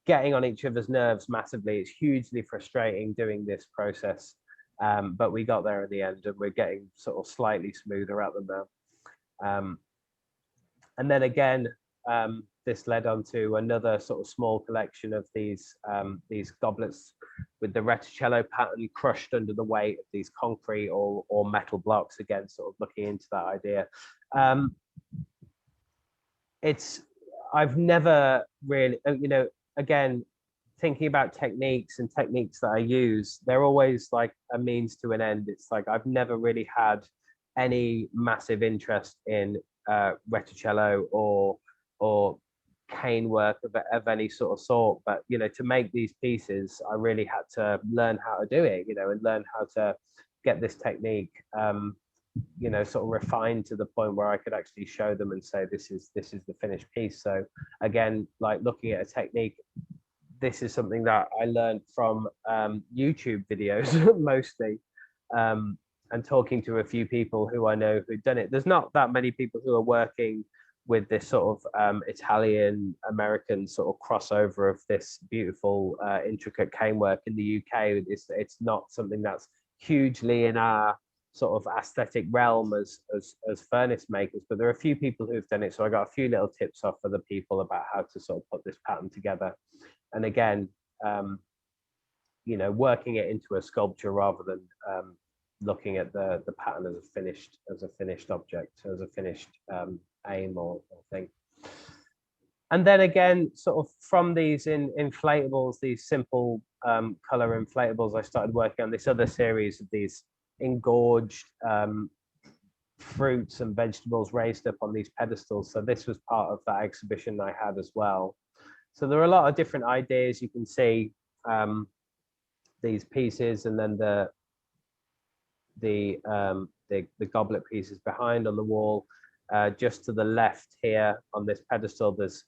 getting on each other's nerves massively. It's hugely frustrating doing this process, but we got there in the end, and we're getting sort of slightly smoother at them now. And then again, this led on to another sort of small collection of these goblets with the Retticello pattern crushed under the weight of these concrete or metal blocks. Again, sort of looking into that idea. I've never really, you know, again, thinking about techniques and techniques that I use, they're always like a means to an end. It's like I've never really had any massive interest in Retticello or cane work of any sort of sort. But, you know, to make these pieces, I really had to learn how to do it, you know, and learn how to get this technique, you know, sort of refined to the point where I could actually show them and say, this is the finished piece. So again, like looking at a technique, this is something that I learned from YouTube videos mostly, and talking to a few people who I know who've done it. There's not that many people who are working with this sort of Italian American sort of crossover of this beautiful intricate cane work in the UK. It's not something that's hugely in our sort of aesthetic realm as furnace makers, but there are a few people who've done it. So I got a few little tips off other people about how to sort of put this pattern together. And again, you know, working it into a sculpture rather than looking at the pattern as a finished object, as a finished aim or thing. And then again, sort of from these inflatables, these simple color inflatables, I started working on this other series of these engorged fruits and vegetables raised up on these pedestals. So this was part of that exhibition I had as well. So there are a lot of different ideas. You can see these pieces, and then the goblet pieces behind on the wall. Just to the left here on this pedestal, there's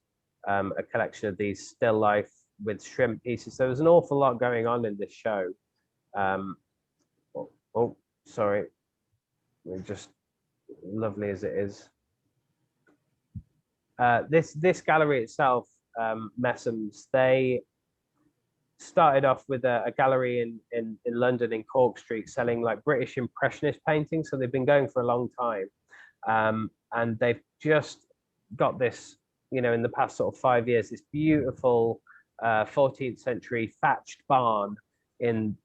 a collection of these still life with shrimp pieces. So there's an awful lot going on in this show. Oh, sorry. Just lovely as it is. This gallery itself, Messams, they started off with a gallery in London in Cork Street selling like British Impressionist paintings. So they've been going for a long time. And they've just got this, you know, in the past sort of 5 years, this beautiful 14th century thatched barn in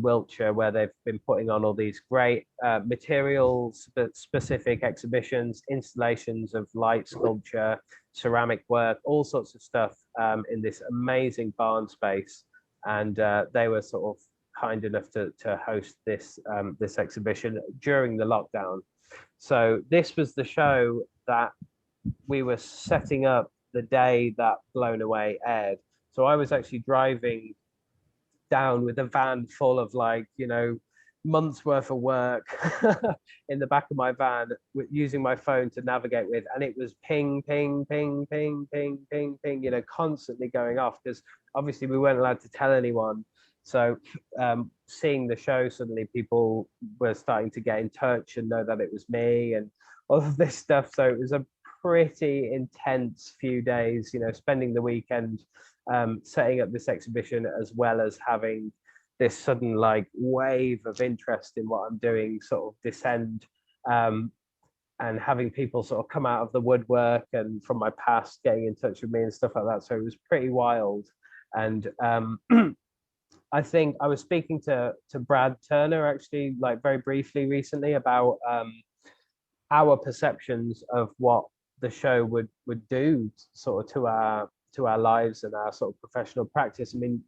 Wiltshire, where they've been putting on all these great materials specific exhibitions, installations of light sculpture, ceramic work, all sorts of stuff in this amazing barn space. And they were sort of kind enough to host this this exhibition during the lockdown. So this was the show that we were setting up the day that Blown Away aired. So I was actually driving down with a van full of, like, you know, months worth of work in the back of my van, using my phone to navigate with, and it was ping ping ping ping ping ping ping, you know, constantly going off, because obviously we weren't allowed to tell anyone. So seeing the show, suddenly people were starting to get in touch and know that it was me and all of this stuff. So it was a pretty intense few days, you know, spending the weekend setting up this exhibition, as well as having this sudden, like, wave of interest in what I'm doing sort of descend, and having people sort of come out of the woodwork and from my past getting in touch with me and stuff like that. So it was pretty wild. And I think I was speaking to Brad Turner, actually, like, very briefly recently, about our perceptions of what the show would do sort of to our lives and our sort of professional practice. I mean,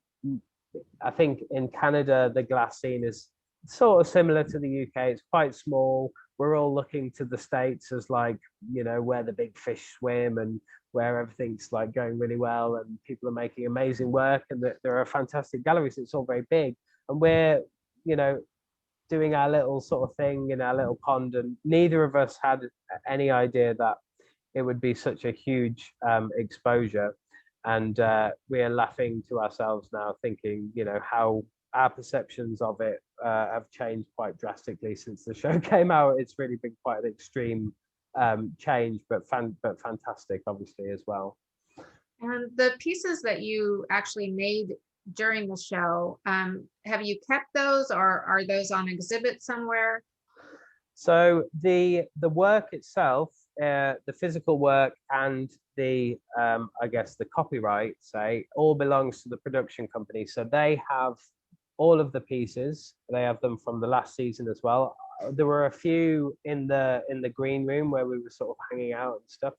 I think in Canada, the glass scene is sort of similar to the UK. It's quite small. We're all looking to the States as, like, you know, where the big fish swim and where everything's, like, going really well and people are making amazing work and that there are fantastic galleries. It's all very big. And we're, you know, doing our little sort of thing in our little pond. And neither of us had any idea that it would be such a huge exposure. And we're laughing to ourselves now, thinking, you know, how our perceptions of it have changed quite drastically since the show came out. It's really been quite an extreme change, but fantastic, obviously, as well. And the pieces that you actually made during the show, have you kept those, or are those on exhibit somewhere? So the work itself, the physical work, and the I guess the copyright, say, all belongs to the production company. So they have all of the pieces. They have them from the last season as well. There were a few in the green room where we were sort of hanging out and stuff.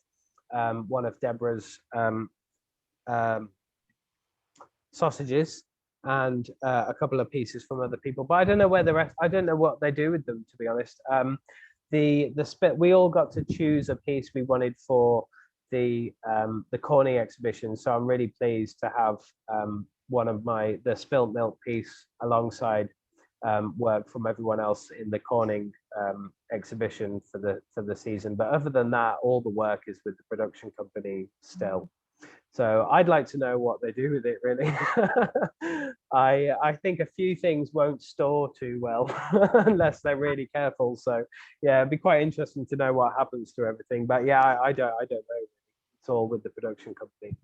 One of Deborah's sausages, and a couple of pieces from other people, but I don't know where the rest, I don't know what they do with them, to be honest. The spit, we all got to choose a piece we wanted for the Corning exhibition, so I'm really pleased to have one of the spilt milk piece alongside work from everyone else in the Corning exhibition for the season. But other than that, all the work is with the production company still. So I'd like to know what they do with it, really. I think a few things won't store too well unless they're really careful. So yeah, it'd be quite interesting to know what happens to everything. But yeah, I don't know. It's all with the production company.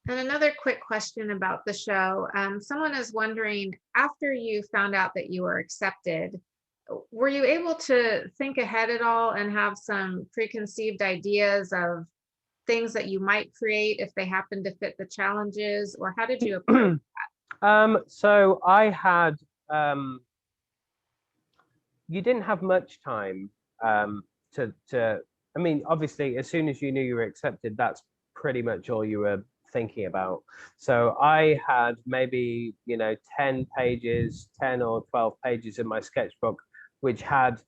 And another quick question about the show. Someone is wondering, after you found out that you were accepted, were you able to think ahead at all and have some preconceived ideas of things that you might create if they happen to fit the challenges, or how did you approach that? So I had, you didn't have much time to, I mean, obviously, as soon as you knew you were accepted, that's pretty much all you were thinking about. So I had maybe, you know, 10 or 12 pages in my sketchbook, which had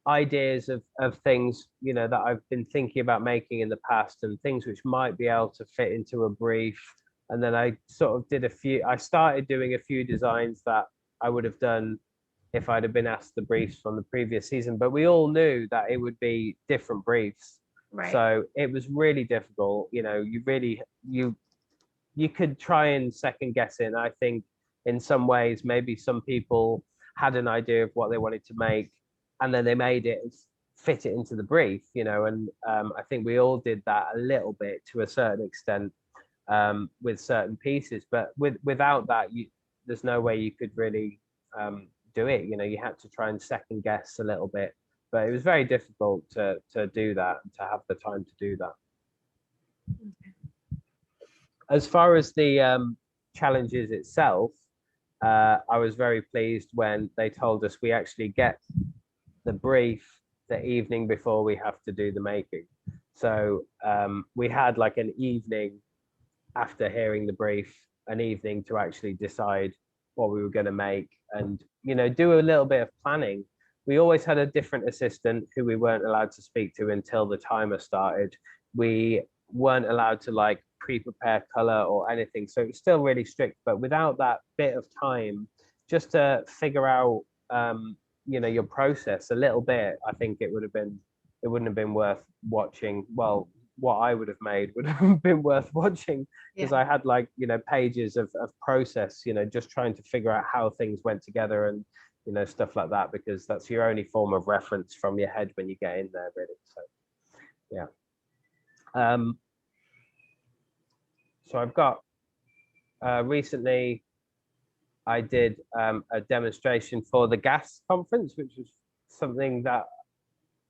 ideas of things, you know, that I've been thinking about making in the past, and things which might be able to fit into a brief. And then I sort of I started doing a few designs that I would have done if I'd have been asked the briefs from the previous season, but we all knew that it would be different briefs. Right. So it was really difficult. You know, you could try and second guess it. And I think in some ways, maybe some people had an idea of what they wanted to make, and then they made it and fit it into the brief, you know. And I think we all did that a little bit to a certain extent with certain pieces, but without that, there's no way you could really do it. You know, you had to try and second guess a little bit, but it was very difficult to do that and to have the time to do that. As far as the challenges itself, I was very pleased when they told us we actually get the brief the evening before we have to do the making. So we had like an evening after hearing the brief, an evening to actually decide what we were going to make and, you know, do a little bit of planning. We always had a different assistant who we weren't allowed to speak to until the timer started. We weren't allowed to like pre-prepare color or anything. So it's still really strict, but without that bit of time just to figure out, you know, your process a little bit, I think it wouldn't have been worth watching. Well, what I would have made would have been worth watching, because I had, like, you know, pages of process, you know, just trying to figure out how things went together and, you know, stuff like that, because that's your only form of reference from your head when you get in there, really. So yeah. So I've got recently I did a demonstration for the gas conference, which was something that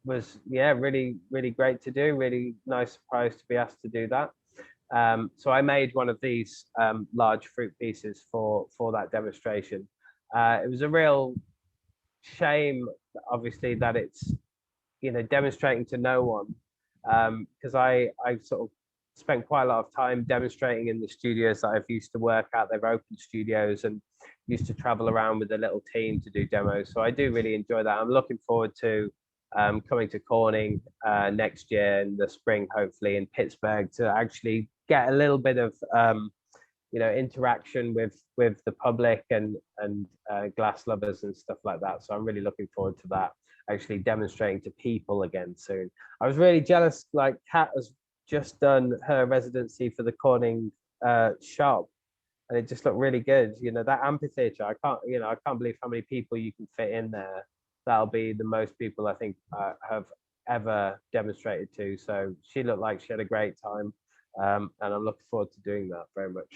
was, yeah, really great to do. Really nice surprise to be asked to do that. So I made one of these large fruit pieces for that demonstration. It was a real shame, obviously, that it's, you know, demonstrating to no one, because I sort of spent quite a lot of time demonstrating in the studios that I've used to work at. They've opened studios and used to travel around with a little team to do demos. So I do really enjoy that. I'm looking forward to coming to Corning next year in the spring, hopefully in Pittsburgh, to actually get a little bit of you know, interaction with the public and glass lovers and stuff like that. So I'm really looking forward to that, actually demonstrating to people again soon. I was really jealous, like Kat has just done her residency for the Corning shop, and it just looked really good. You know, that amphitheater, I can't believe how many people you can fit in there. That'll be the most people I think have ever demonstrated to. So she looked like she had a great time, and I'm looking forward to doing that very much.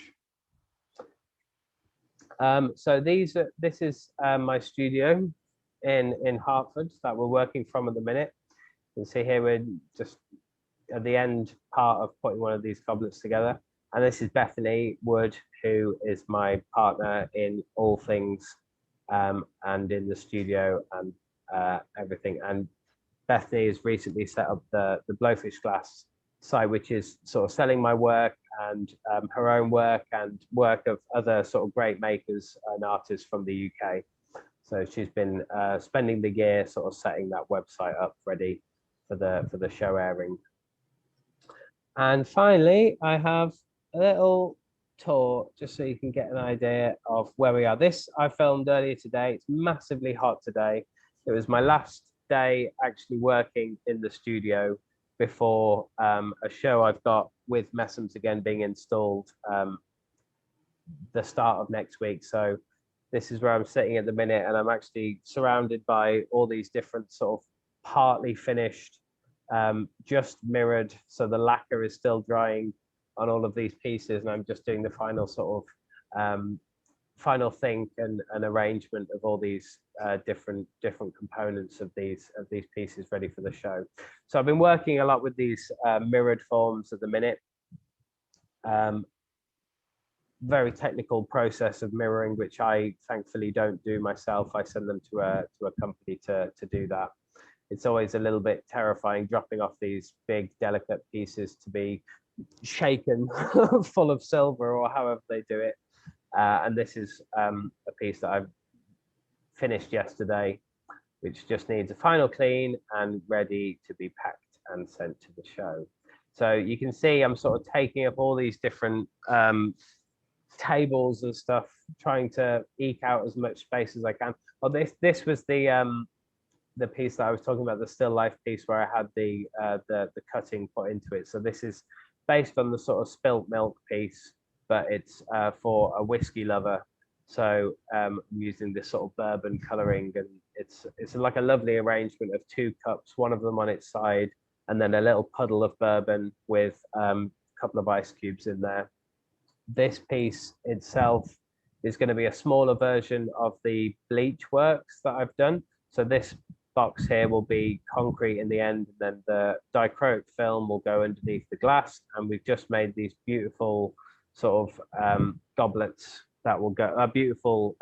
So this is my studio in Hertford that we're working from at the minute. You can see here we're just at the end part of putting one of these goblets together. And this is Bethany Wood, who is my partner in all things and in the studio and everything. And Bethany has recently set up the Blowfish Glass site, which is sort of selling my work and her own work and work of other sort of great makers and artists from the UK. So she's been spending the year sort of setting that website up ready for the show airing. And finally, I have a little tour just so you can get an idea of where we are. This I filmed earlier today. It's massively hot today. It was my last day actually working in the studio before a show I've got with Messams again being installed the start of next week. So this is where I'm sitting at the minute, and I'm actually surrounded by all these different sort of partly finished, just mirrored, so the lacquer is still drying on all of these pieces, and I'm just doing the final sort of final think and arrangement of all these different components of these pieces ready for the show. So I've been working a lot with these mirrored forms at the minute. Very technical process of mirroring, which I thankfully don't do myself. I send them to a company to do that. It's always a little bit terrifying dropping off these big delicate pieces to be shaken full of silver or however they do it. And this is a piece that I've finished yesterday, which just needs a final clean and ready to be packed and sent to the show. So you can see I'm sort of taking up all these different tables and stuff, trying to eke out as much space as I can. Well, this was the piece that I was talking about, the still life piece where I had the cutting put into it. So this is based on the sort of spilt milk piece, but it's for a whiskey lover. So I'm using this sort of bourbon coloring, and it's like a lovely arrangement of 2 cups, one of them on its side, and then a little puddle of bourbon with a couple of ice cubes in there. This piece itself is going to be a smaller version of the bleach works that I've done. So this box here will be concrete in the end, and then the dichroic film will go underneath the glass. And we've just made these beautiful sort of goblets that will go, a beautiful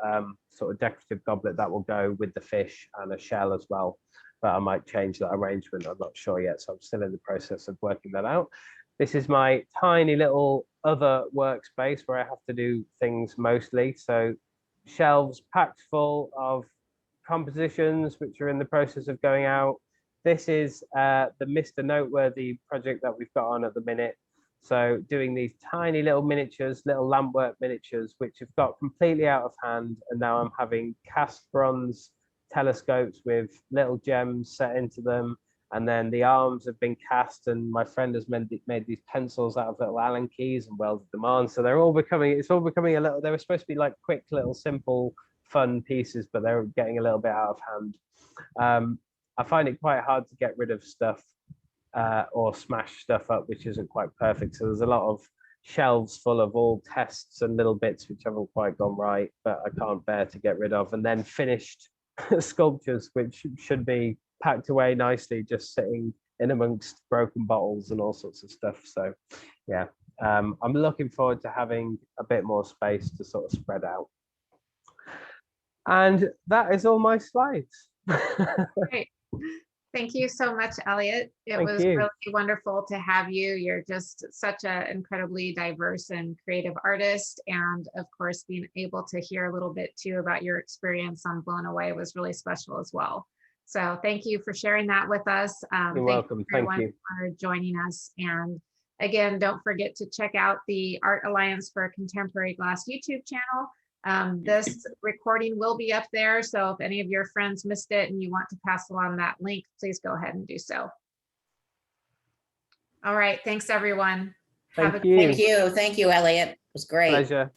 sort of decorative goblet that will go with the fish and a shell as well. But I might change that arrangement, I'm not sure yet. So I'm still in the process of working that out. This is my tiny little other workspace where I have to do things mostly. So shelves packed full of compositions which are in the process of going out. This is the Mr. Noteworthy project that we've got on at the minute. So doing these tiny little miniatures, little lampwork miniatures, which have got completely out of hand. And now I'm having cast bronze telescopes with little gems set into them. And then the arms have been cast, and my friend has made these pencils out of little Allen keys and welded them on. So they're all becoming, it's all becoming a little, they were supposed to be like quick, little, simple, fun pieces, but they're getting a little bit out of hand. I find it quite hard to get rid of stuff or smash stuff up, which isn't quite perfect. So there's a lot of shelves full of all tests and little bits which haven't quite gone right, but I can't bear to get rid of. And then finished sculptures, which should be packed away nicely, just sitting in amongst broken bottles and all sorts of stuff. So yeah, I'm looking forward to having a bit more space to sort of spread out. And that is all my slides. Great. Thank you so much, Elliot. It was you. really wonderful to have you. You're just such an incredibly diverse and creative artist. And of course, being able to hear a little bit too about your experience on Blown Away was really special as well. So thank you for sharing that with us. You're welcome. Thank you for joining us. And again, don't forget to check out the Art Alliance for Contemporary Glass YouTube channel. This recording will be up there. So if any of your friends missed it and you want to pass along that link, please go ahead and do so. All right. Thank everyone. Thank you. Thank you. Thank you, Elliot. It was great. Pleasure.